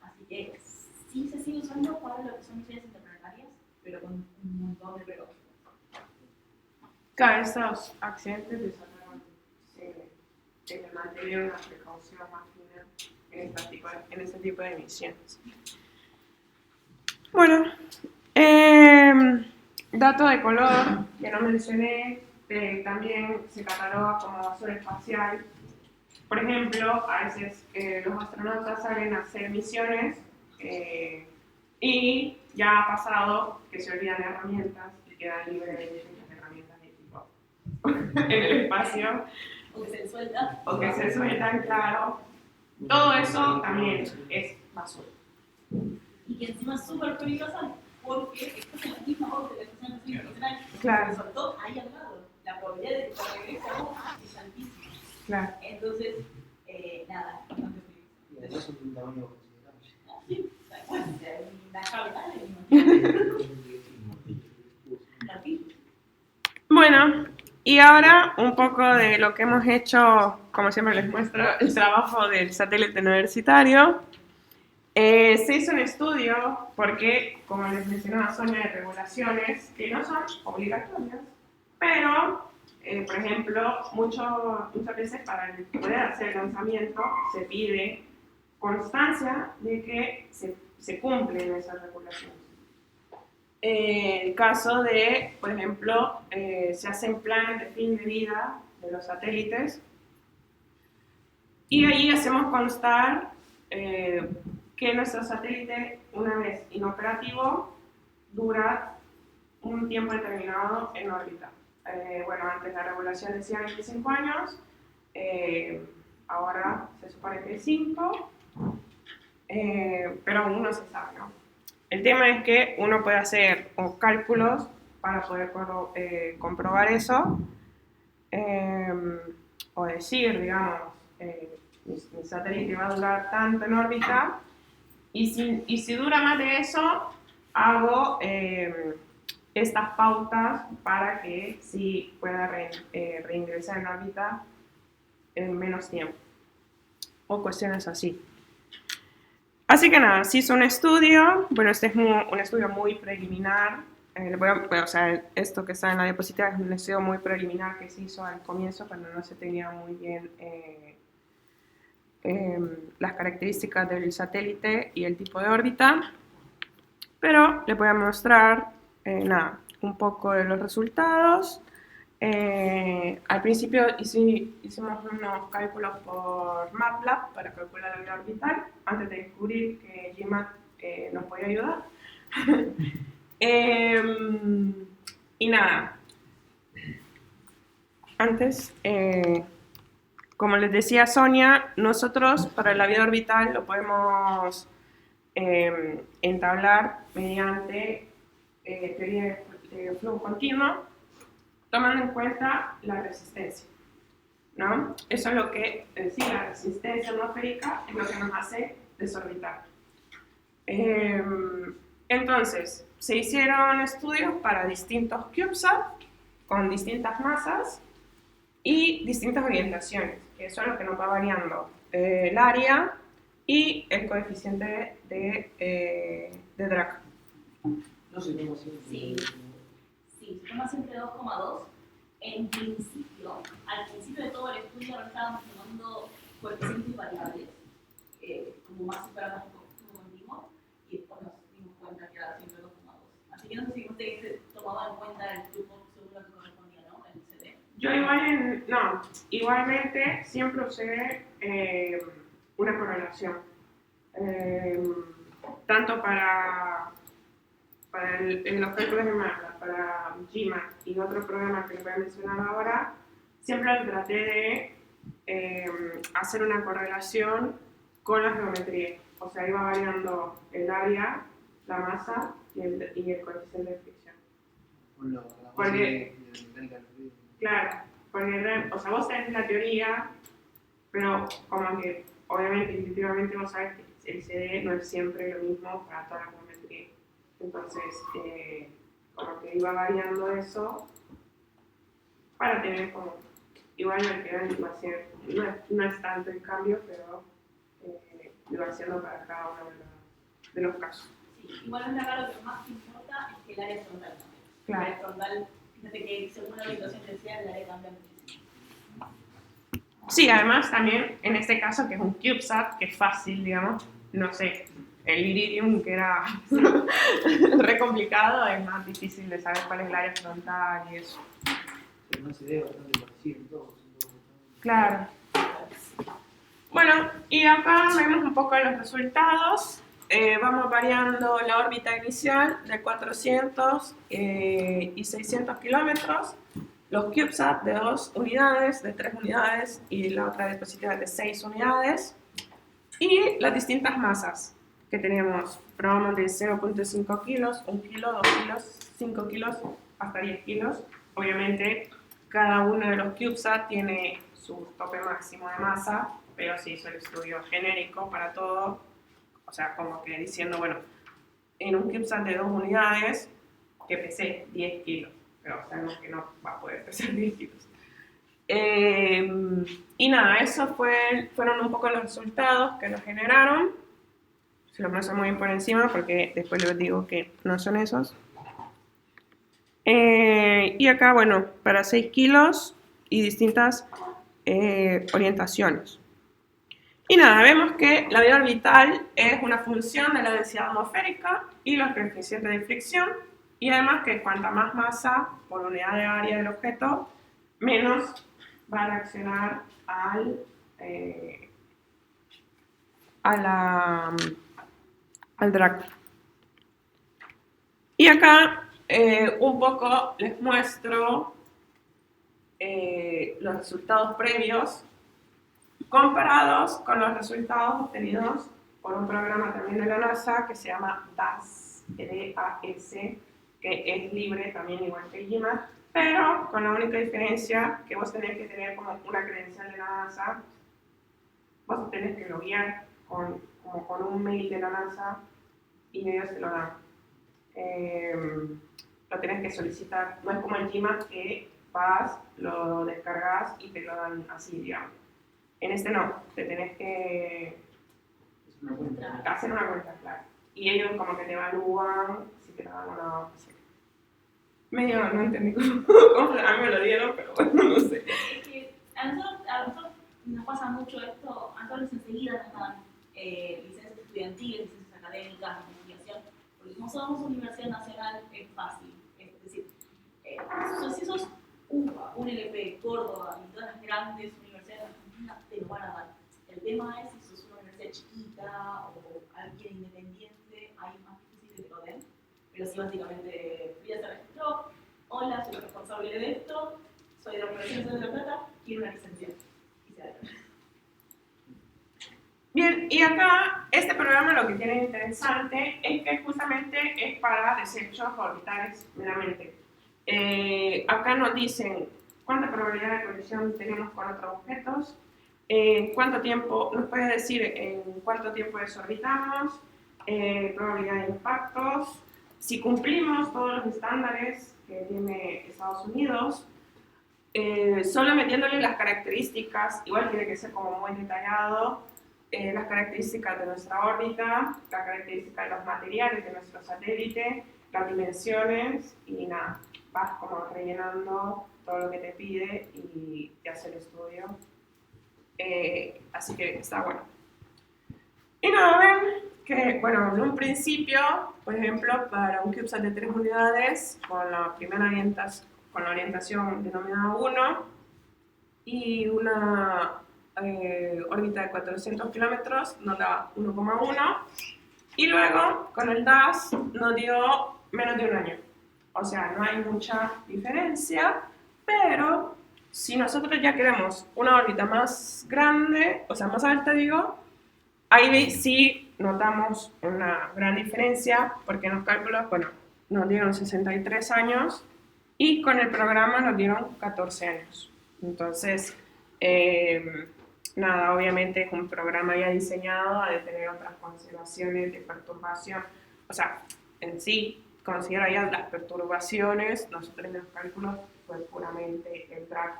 Así que sí se sigue usando para lo que son misiones interplanetarias, pero con un montón de precauciones. Claro, estos accidentes desataron el mantener una precaución más fina en este tipo de misiones. Bueno, dato de color que no mencioné, también se cataloga como basura espacial. Por ejemplo, a veces los astronautas salen a hacer misiones y ya ha pasado que se olvidan herramientas y quedan libres de herramientas de equipo en el espacio. O que se suelta. O que se sueltan, claro. Todo eso también es basura. Y que encima es súper peligrosa porque estás en la misma órbita que la estación internacional. Claro. Se soltó ahí al lado. La probabilidad de que te regrese a vos es altísima. Claro. Entonces, nada, bastante peligroso. Y además son de un tamaño considerable. Sí, tal cual. La llave dale. Bueno, y ahora un poco de lo que hemos hecho, como siempre les muestro, el trabajo del satélite universitario. Se hizo un estudio porque, como les mencionaba Sonia, hay regulaciones que no son obligatorias, pero, por ejemplo, muchas veces para poder hacer el lanzamiento se pide constancia de que se cumplen esas regulaciones. El caso de, por ejemplo, se hacen planes de fin de vida de los satélites y ahí hacemos constar que nuestro satélite, una vez inoperativo, dura un tiempo determinado en órbita. Bueno, antes la regulación decía 25 años, ahora se supone que 5, pero aún no se sabe, ¿no? El tema es que uno puede hacer cálculos para poder comprobar eso, o decir, digamos, mi satélite va a durar tanto en órbita, y si dura más de eso, hago estas pautas para que sí pueda reingresar en órbita en menos tiempo, o cuestiones así. Así que nada, se hizo un estudio, bueno, este es un estudio muy preliminar, o sea, esto que está en la diapositiva es un estudio muy preliminar que se hizo al comienzo cuando no se tenía muy bien las características del satélite y el tipo de órbita, pero les voy a mostrar nada, un poco de los resultados. Al principio hicimos unos cálculos por MATLAB para calcular la vida orbital, antes de descubrir que GMAT nos podía ayudar. Y nada, antes, como les decía Sonia, nosotros para la vida orbital lo podemos entablar mediante teoría de flujo continuo, tomando en cuenta la resistencia, ¿no? Eso es lo que, sí, la resistencia atmosférica es lo que nos hace desorbitar. Entonces, se hicieron estudios para distintos CubeSat con distintas masas y distintas orientaciones, que eso es lo que nos va variando el área y el coeficiente de Drake. No sé cómo hacer. Sí. Sí, se toma siempre 2,2. En principio, al principio de todo el estudio no estábamos tomando coeficientes variables, como más superamos un poco continuo, y después nos dimos cuenta que era siempre 2,2. Así que no sé si ustedes tomaban en cuenta el flujo según lo que correspondía, ¿no? El CD. Yo igualmente siempre usé una correlación, tanto para los cálculos de MATLAB, para GMAT y otro programa que les voy a mencionar ahora, siempre traté de hacer una correlación con la geometría. O sea, iba variando el área, la masa y el coeficiente de fricción. Con la Porque- base de mecánica del fluido. Claro, porque o sea, vos tenés la teoría, pero como que obviamente intuitivamente vos sabés que el CD no es siempre lo mismo para toda la geometría. Entonces, como que iba variando eso para tener como, igual el que iba a ser, no es tanto el cambio, pero lo iba haciendo para cada uno de los casos. Sí, igual en acá lo que más importa es que el área frontal también. Claro. El área frontal, fíjate que según la orientación que sea, el área cambia muchísimo. Sí, además también en este caso que es un CubeSat, que es fácil, digamos, no sé, el Iridium que era re complicado, es más difícil de saber cuál es el área frontal y eso. Pero no se ve bastante parecido en todos. Claro. Bueno, y acá vemos un poco los resultados. Vamos variando la órbita inicial de 400 y 600 kilómetros, los CubeSat de 2 unidades, de 3 unidades y la otra dispositiva de 6 unidades, y las distintas masas que tenemos. Probamos de 0.5 kilos, 1 kilo, 2 kilos, 5 kilos, hasta 10 kilos. Obviamente, cada uno de los CubeSat tiene su tope máximo de masa, pero se hizo el estudio genérico para todo. O sea, como que diciendo, bueno, en un CubeSat de 2 unidades, que pese 10 kilos, pero sabemos que no va a poder pesar 10 kilos. Y nada, esos fueron un poco los resultados que nos generaron. Se los paso muy bien por encima porque después les digo que no son esos. Y acá, bueno, para 6 kilos y distintas orientaciones. Y nada, vemos que la vida orbital es una función de la densidad atmosférica y los coeficientes de fricción, y además que cuanta más masa por unidad de área del objeto, menos va a reaccionar al drag. Y acá un poco les muestro los resultados previos comparados con los resultados obtenidos por un programa también de la NASA que se llama DAS, D-A-S, que es libre también igual que GMAT, pero con la única diferencia que vos tenés que tener como una credencial de la NASA, vos tenés que loguear como con un mail de la NASA y ellos te lo dan. Lo tenés que solicitar, no es como el GMAT que vas, lo descargas y te lo dan así, digamos. En este no, te tenés que hacer una cuenta, claro. Y ellos como que te evalúan si te lo dan o no. No sé. Medio no entendí cómo a mí me lo dieron, pero bueno, no sé. Es que a nosotros nos pasa mucho esto, a nosotros enseguida nos dan licencias estudiantiles, licencias académicas, investigación, porque como somos Universidad Nacional es fácil. Es decir, si sos UBA, UNLP, Córdoba y todas las grandes universidades de Argentina te lo van a dar. El tema es si sos una universidad chiquita o alguien independiente, ahí es más difícil que te lo den. Pero sí, básicamente, Frida se registró, hola, soy la responsable de esto, soy de la Universidad de La Plata, quiero una licencia. Y se da. Bien, y acá este programa lo que tiene interesante es que justamente es para desechos orbitales meramente. Acá nos dicen cuánta probabilidad de colisión tenemos con otros objetos, cuánto tiempo, nos puede decir en cuánto tiempo desorbitamos, probabilidad de impactos, si cumplimos todos los estándares que tiene Estados Unidos, solo metiéndole las características, igual tiene que ser como muy detallado, las características de nuestra órbita, las características de los materiales de nuestro satélite, las dimensiones y nada, vas como rellenando todo lo que te pide y te hace el estudio. Así que está bueno. Y nada, ven que, bueno, en un principio, por ejemplo, para un CubeSat de 3 unidades, con la orientación denominada 1 y una órbita de 400 kilómetros, nos da 1,1 y luego con el DAS nos dio menos de un año. O sea, no hay mucha diferencia, pero si nosotros ya queremos una órbita más grande, o sea, más alta, digo, ahí sí notamos una gran diferencia, porque en los cálculos, bueno, nos dieron 63 años y con el programa nos dieron 14 años. Entonces, nada, obviamente es un programa ya diseñado a de tener otras consideraciones de perturbación. O sea, en sí, considera ya las perturbaciones, nosotros en los cálculos fue puramente el drag.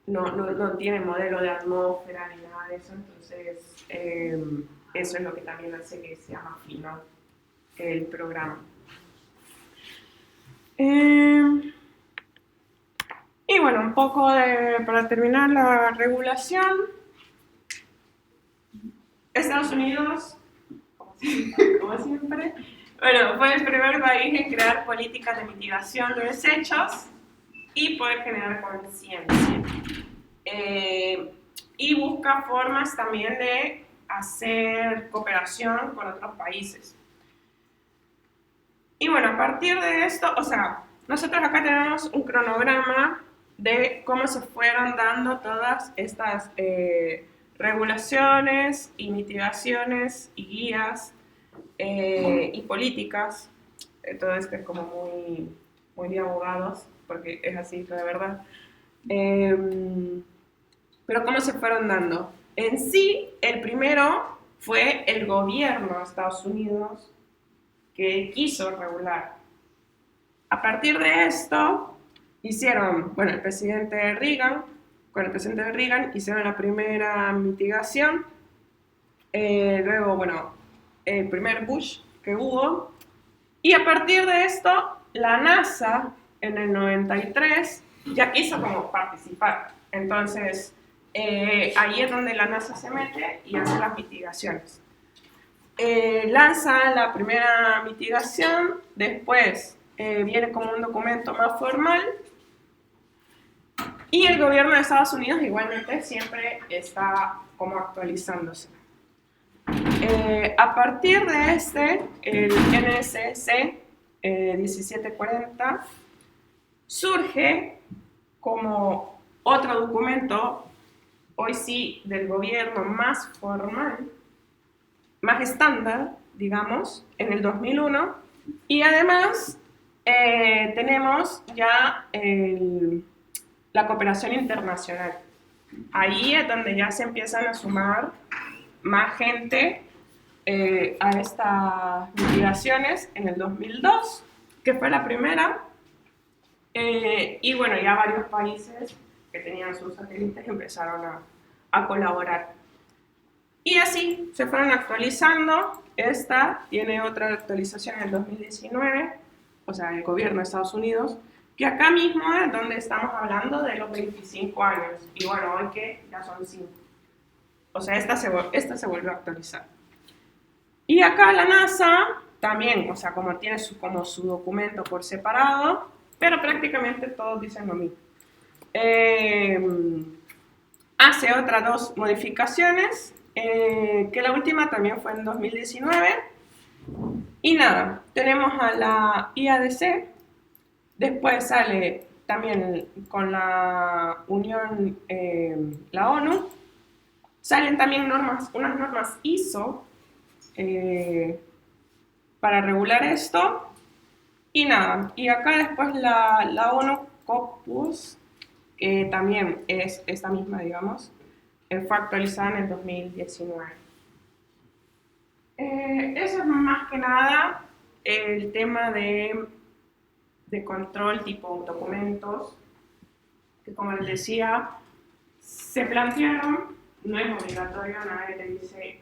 No tiene modelo de atmósfera ni nada de eso, entonces eso es lo que también hace que sea más fino el programa. Y bueno, un poco para terminar la regulación. Estados Unidos, como siempre, bueno, fue el primer país en crear políticas de mitigación de desechos y poder generar conciencia. Y busca formas también de hacer cooperación con otros países. Y bueno, a partir de esto, o sea, nosotros acá tenemos un cronograma de cómo se fueron dando todas estas regulaciones y mitigaciones y guías y políticas. Todo esto es como muy de abogados, porque es así, la verdad. Pero cómo se fueron dando. En sí, el primero fue el gobierno de Estados Unidos que quiso regular. A partir de esto, hicieron, bueno, con el presidente Reagan hicieron la primera mitigación, luego, bueno, el primer Bush que hubo, y a partir de esto, la NASA en el 93 ya quiso como participar. Entonces, ahí es donde la NASA se mete y hace las mitigaciones. Lanza la primera mitigación, después viene como un documento más formal Y el gobierno de Estados Unidos igualmente siempre está como actualizándose. A partir de el NSC 1740 surge como otro documento, hoy sí, del gobierno más formal, más estándar, digamos, en el 2001, y además tenemos ya la cooperación internacional. Ahí es donde ya se empiezan a sumar más gente a estas mitigaciones en el 2002, que fue la primera, y bueno, ya varios países que tenían sus satélites empezaron a colaborar. Y así se fueron actualizando. Esta tiene otra actualización en el 2019, o sea, el gobierno de Estados Unidos, que acá mismo es donde estamos hablando de los 25 años, y bueno, hoy que ya son 5. O sea, esta se volvió a actualizar. Y acá la NASA también, o sea, como tiene como su documento por separado, pero prácticamente todos dicen lo mismo. Hace otras 2 modificaciones, que la última también fue en 2019. Y nada, tenemos a la IADC, después sale también con la Unión, la ONU, salen también unas normas ISO para regular esto. Y nada, y acá después la ONU COPUOS, que también es esta misma, digamos, fue actualizada en el 2019. Eso es más que nada el tema de control tipo documentos, que como les decía, se plantearon, no es obligatorio, nadie te dice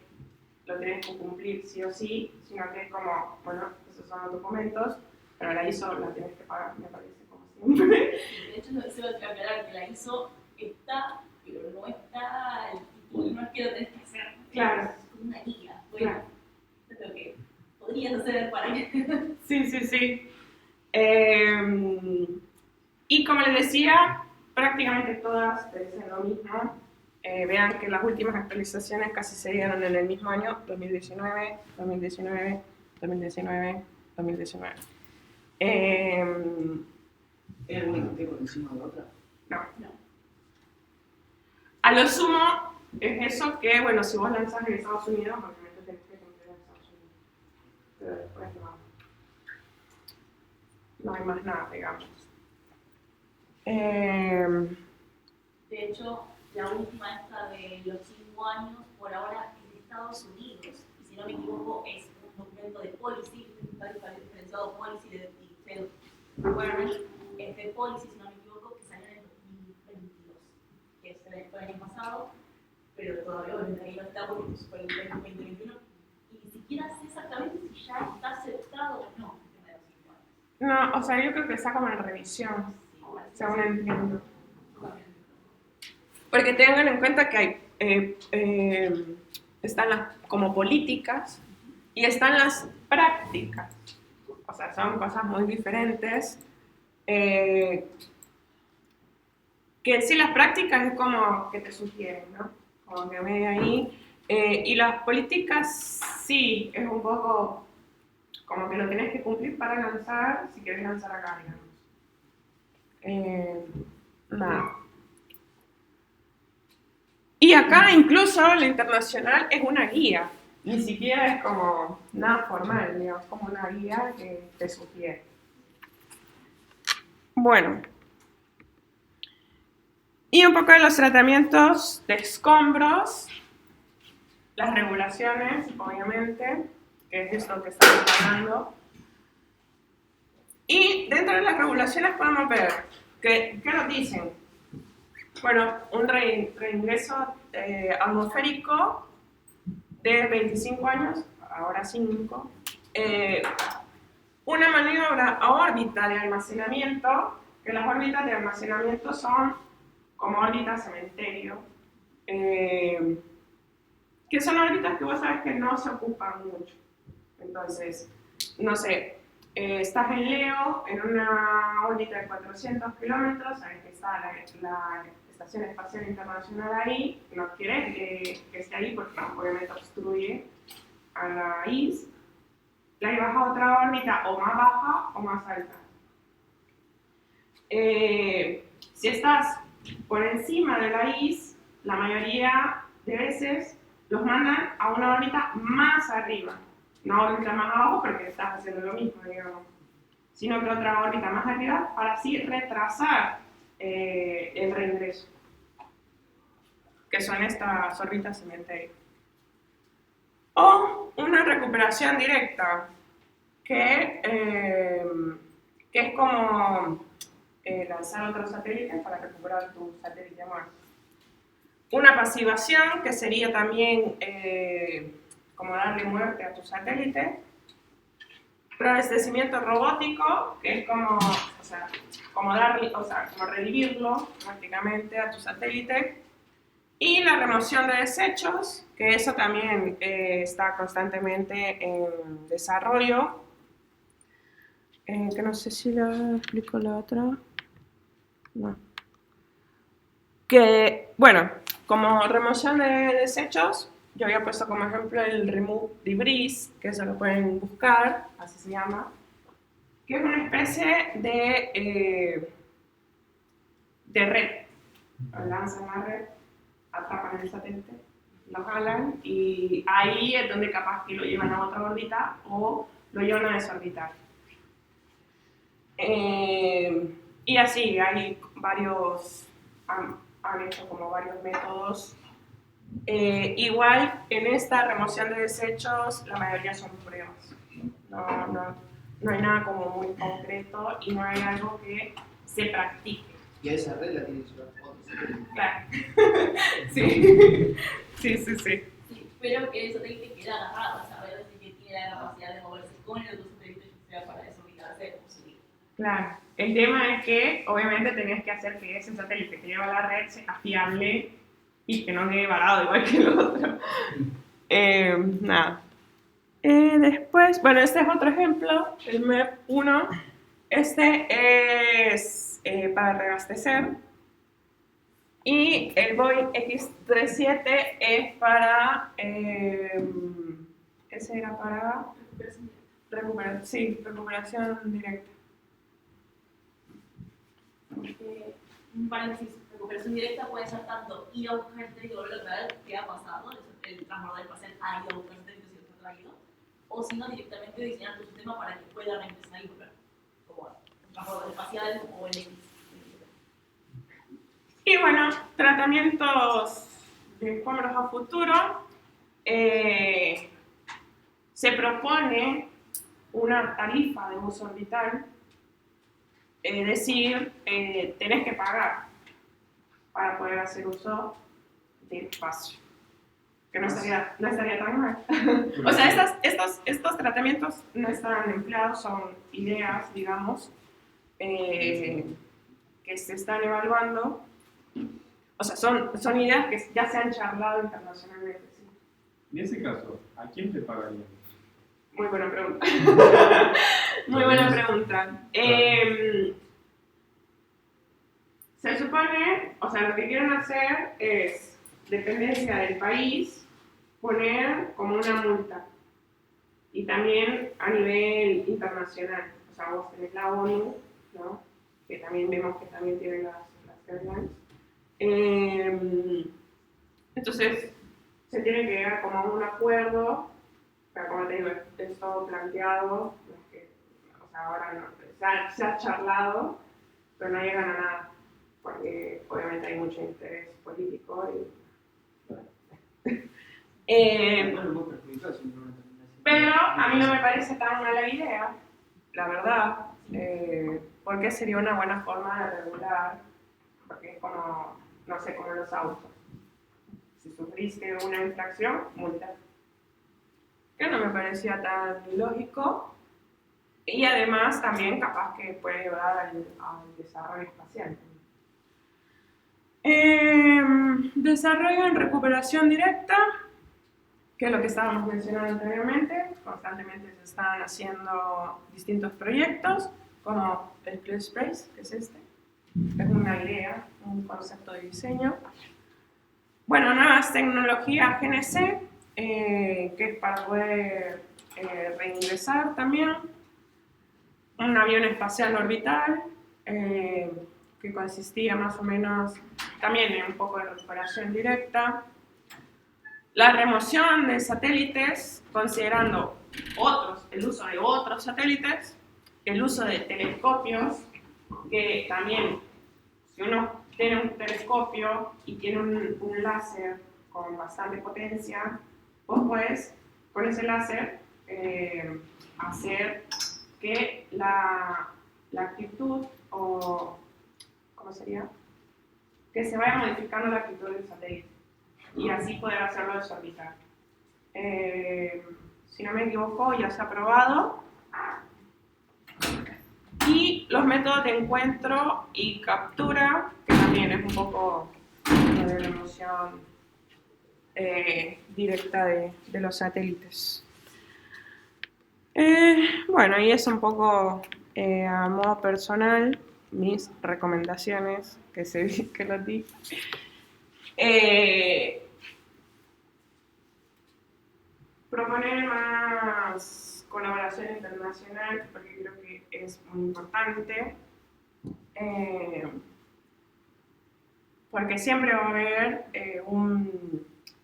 lo tienes que cumplir sí o sí, sino que es como, bueno, esos son los documentos, pero la ISO la tienes que pagar, me parece, como siempre. De hecho, se va a aclarar que la ISO está, pero no está, no es que lo tenés que hacer. Claro. Es como una guía. Bueno, Claro. es lo que podrías hacer para que... Sí. Y como les decía, prácticamente todas te dicen lo mismo. Vean que las últimas actualizaciones casi se dieron en el mismo año, 2019, 2019, 2019, 2019. ¿Es alguna que esté por encima de la otra? No. A lo sumo es eso que, bueno, si vos lanzás en Estados Unidos, obviamente tenés que cumplir en Estados Unidos. Pero después no hay más nada, digamos. De hecho, la última esta de los 5 años, por ahora, es de Estados Unidos. Y si no me equivoco, es un documento de policy, está diferenciado policy de awareness, es de policy, si no me equivoco, que salió en el 2022, que fue el año pasado, pero todavía ahí no está porque fue el 2021. Y ni siquiera sé exactamente si ya está aceptado o no el tema de los 5 años. No, o sea, yo creo que está como en revisión, según entiendo. Porque tengan en cuenta que hay, están las como políticas y están las prácticas. O sea, son cosas muy diferentes. Que en sí las prácticas es como que te sugieren, ¿no? Como que ve ahí. Y las políticas sí, es un poco como que lo tenés que cumplir para lanzar, si querés lanzar acá, digamos. Nada. Y acá incluso la internacional es una guía, ni siquiera es como nada formal, digamos, como una guía que te sugiere. Bueno, y un poco de los tratamientos de escombros, las regulaciones, obviamente, que es esto que estamos hablando. Y dentro de las regulaciones podemos ver ¿qué nos dicen? Bueno, un reingreso atmosférico de 25 años, ahora 5. Una maniobra a órbita de almacenamiento, que las órbitas de almacenamiento son como órbitas cementerio, que son órbitas que vos sabés que no se ocupan mucho. Entonces, no sé, estás en Leo, en una órbita de 400 kilómetros, sabes que está la Estación Espacial Internacional ahí, no quieres que esté ahí porque obviamente obstruye a la IS, la llevas a otra órbita o más baja o más alta. Si estás por encima de la IS, la mayoría de veces los mandan a una órbita más arriba, no órbita más abajo porque estás haciendo lo mismo, digamos, sino que otra órbita más arriba para así retrasar el reingreso, que son estas órbitas cementerio. O una recuperación directa, que es como lanzar otro satélite para recuperar tu satélite muerto. Una pasivación, que sería también como darle muerte a tu satélite. Reabastecimiento robótico, que es como revivirlo prácticamente a tu satélite. Y la remoción de desechos, que eso también está constantemente en desarrollo. Que no sé si la explico la otra. No. Que, bueno, como remoción de desechos, yo había puesto como ejemplo el Remove Debris, que eso lo pueden buscar, así se llama, que es una especie de red. Lanzan la red, atrapan el satélite, lo jalan y ahí es donde capaz que lo llevan a otra órbita o lo llevan a desorbitar. Y así, hay varios, han hecho como varios métodos. Igual en esta remoción de desechos la mayoría son pruebas, no hay nada como muy concreto y no hay algo que se practique. Y a esa red la tienen otros satélites. Claro. Sí. Sí. Sí, pero que el satélite queda agarrado a esa red, así que tiene la capacidad de moverse con el otro satélite, ya sea para desorbitarse o subir. Claro. El tema es que obviamente tenías que hacer que ese satélite que lleva la red sea fiable y que no quede varado igual que el otro. Nada. Después, bueno, este es otro ejemplo, el MEP1. Este es para reabastecer. Y el Boeing X-37 es para... ese era para... recuperación directa. Un paréntesis, recuperación directa puede ser tanto ir a buscar el satélite y volver a traer, que ha pasado, el transbordador espacial ha ido a buscar el satélite y lo ha traído, o si no, directamente diseñar tu sistema para que pueda reempezar y volver, como el transbordador espacial o el X. Y bueno, tratamientos de escombros a futuro. Se propone una tarifa de uso orbital, es decir, tenés que pagar para poder hacer uso del espacio, que no estaría tan mal. O sea, estos tratamientos no están empleados, son ideas, digamos, que se están evaluando. O sea, son ideas que ya se han charlado internacionalmente. ¿Sí? En ese caso, ¿a quién te pagarían? Muy buena pregunta. Muy buena pregunta. Se supone, o sea, lo que quieren hacer es, dependencia del país, poner como una multa. Y también a nivel internacional. O sea, vos tenés la ONU, ¿no? Que también vemos que también tiene las guidelines. Entonces, se tiene que llegar como a un acuerdo, pero como te digo, es todo planteado, no es que, o sea, ahora no, se ha charlado, pero no llegan a nada, porque obviamente hay mucho interés político pero a mí no me parece tan mala idea, la verdad, porque sería una buena forma de regular, porque es como, no sé, como los autos. Si sufriste una infracción, multa. Que no me parecía tan lógico. Y además también capaz que puede ayudar al desarrollo espacial. Desarrollo en recuperación directa. que es lo que estábamos mencionando anteriormente. Constantemente se están haciendo distintos proyectos, como el ClearSpace, que es este. Es una idea, un concepto de diseño. Bueno, nuevas tecnologías GNC, que es para poder reingresar también. Un avión espacial orbital, que consistía más o menos también en un poco de recuperación directa. La remoción de satélites, considerando el uso de otros satélites, el uso de telescopios, que también, si uno tiene un telescopio y tiene un láser con bastante potencia, vos podés, con ese láser, hacer que la actitud, o ¿cómo sería? Que se vaya modificando la actitud del satélite y así poder hacerlo desorbitar. Si no me equivoco, ya se ha probado. Y los métodos de encuentro y captura, que también es un poco de la emoción directa de los satélites. Bueno, y es un poco a modo personal mis recomendaciones que los di. Proponer más colaboración internacional, porque creo que es muy importante, porque siempre va a haber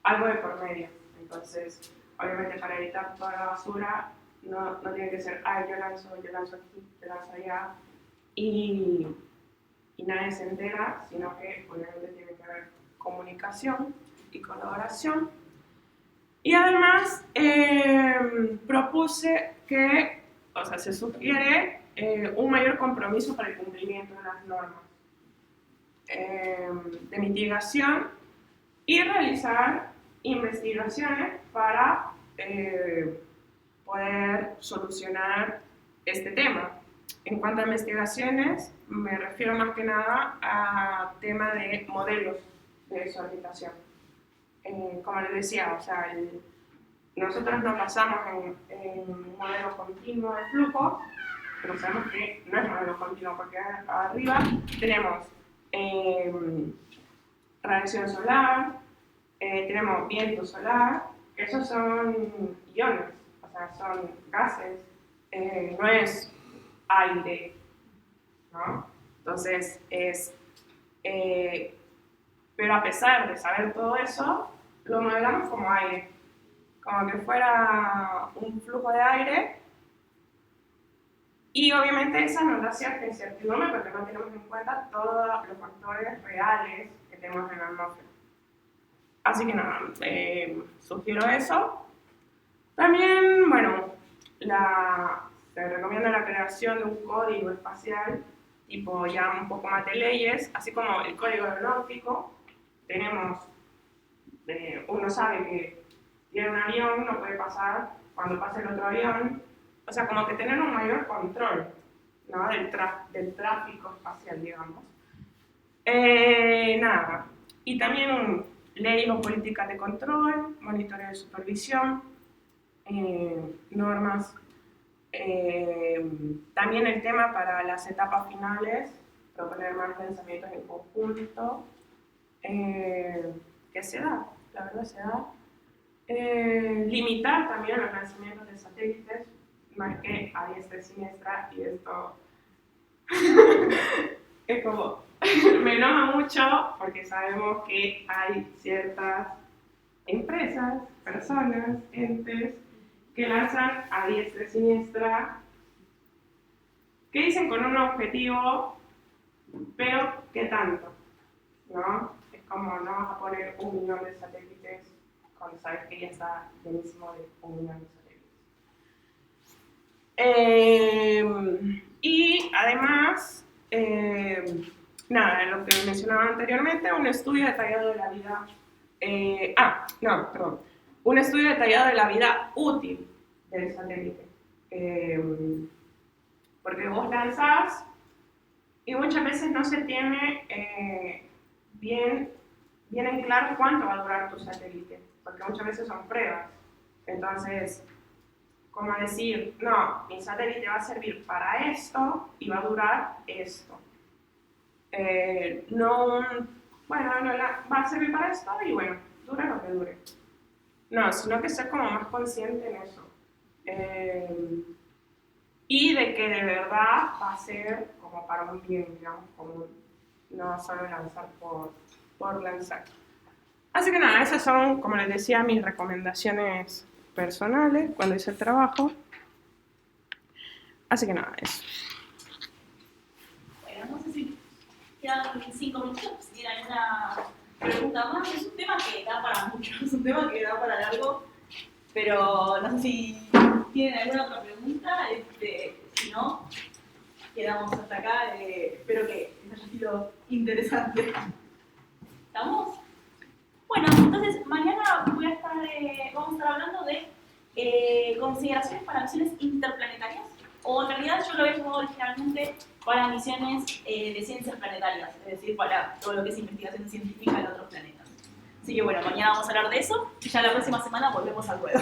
algo de por medio. Entonces, obviamente para evitar toda la basura, no tiene que ser, yo lanzo aquí, yo lanzo allá, y nadie se entera, sino que obviamente tiene que haber comunicación y colaboración. Y además propuse que, se sugiere un mayor compromiso para el cumplimiento de las normas de mitigación y realizar investigaciones para poder solucionar este tema. En cuanto a investigaciones, me refiero más que nada a tema de modelos de desorbitación. Como les decía, nosotros nos basamos en un modelo continuo de flujo, pero sabemos que no es modelo continuo, porque arriba tenemos radiación solar, tenemos viento solar, que esos son iones, son gases, no es aire, ¿no? Entonces pero a pesar de saber todo eso, lo modelamos como aire, como que fuera un flujo de aire, y obviamente esa nos da cierta incertidumbre porque no tenemos en cuenta todos los factores reales que tenemos en la atmósfera. Así que nada, sugiero eso. También, bueno, se recomienda la creación de un código espacial, tipo ya un poco más de leyes, así como el código aeronáutico. Tenemos, uno sabe que tiene un avión, no puede pasar cuando pase el otro avión, como que tener un mayor control, ¿no? del tráfico espacial, digamos. Nada, y también leyes o políticas de control, monitoreo de supervisión, normas, también el tema para las etapas finales, proponer más pensamientos en conjunto, que se da, la verdad se da. Limitar también los lanzamientos de satélites, no es que a diestra y siniestra, y esto es como, me enoja mucho porque sabemos que hay ciertas empresas, personas, entes que lanzan a diestra y siniestra, que dicen con un objetivo, pero ¿qué tanto? ¿No? Es como no vas a poner 1 millón de satélites cuando sabes que ya está llenísimo de 1 millón de satélites. Y además, nada, lo que mencionaba anteriormente, un estudio detallado de la vida, un estudio detallado de la vida útil del satélite. Porque vos lanzás y muchas veces no se tiene bien en claro cuánto va a durar tu satélite, porque muchas veces son pruebas. Entonces, como decir, no, mi satélite va a servir para esto y va a durar esto. Va a servir para esto y bueno, dure lo que dure. No, sino que ser como más consciente en eso. Y de que de verdad va a ser como para un bien, digamos, común. No solo lanzar por lanzar. Así que nada, esas son, como les decía, mis recomendaciones personales cuando hice el trabajo. Así que nada, eso. Bueno, no sé si quedan 5 minutos, si tienen alguna pregunta más. Es un tema que da para mucho, es un tema que da para largo, pero no sé si tienen alguna otra pregunta. Si no, quedamos hasta acá. Espero que les haya sido interesante. ¿Estamos? Bueno, entonces mañana vamos a estar hablando de consideraciones para misiones interplanetarias, o en realidad yo lo había llamado originalmente para misiones de ciencias planetarias, es decir, para todo lo que es investigación científica en otros planetas. Así que bueno, mañana vamos a hablar de eso y ya la próxima semana volvemos al ruedo.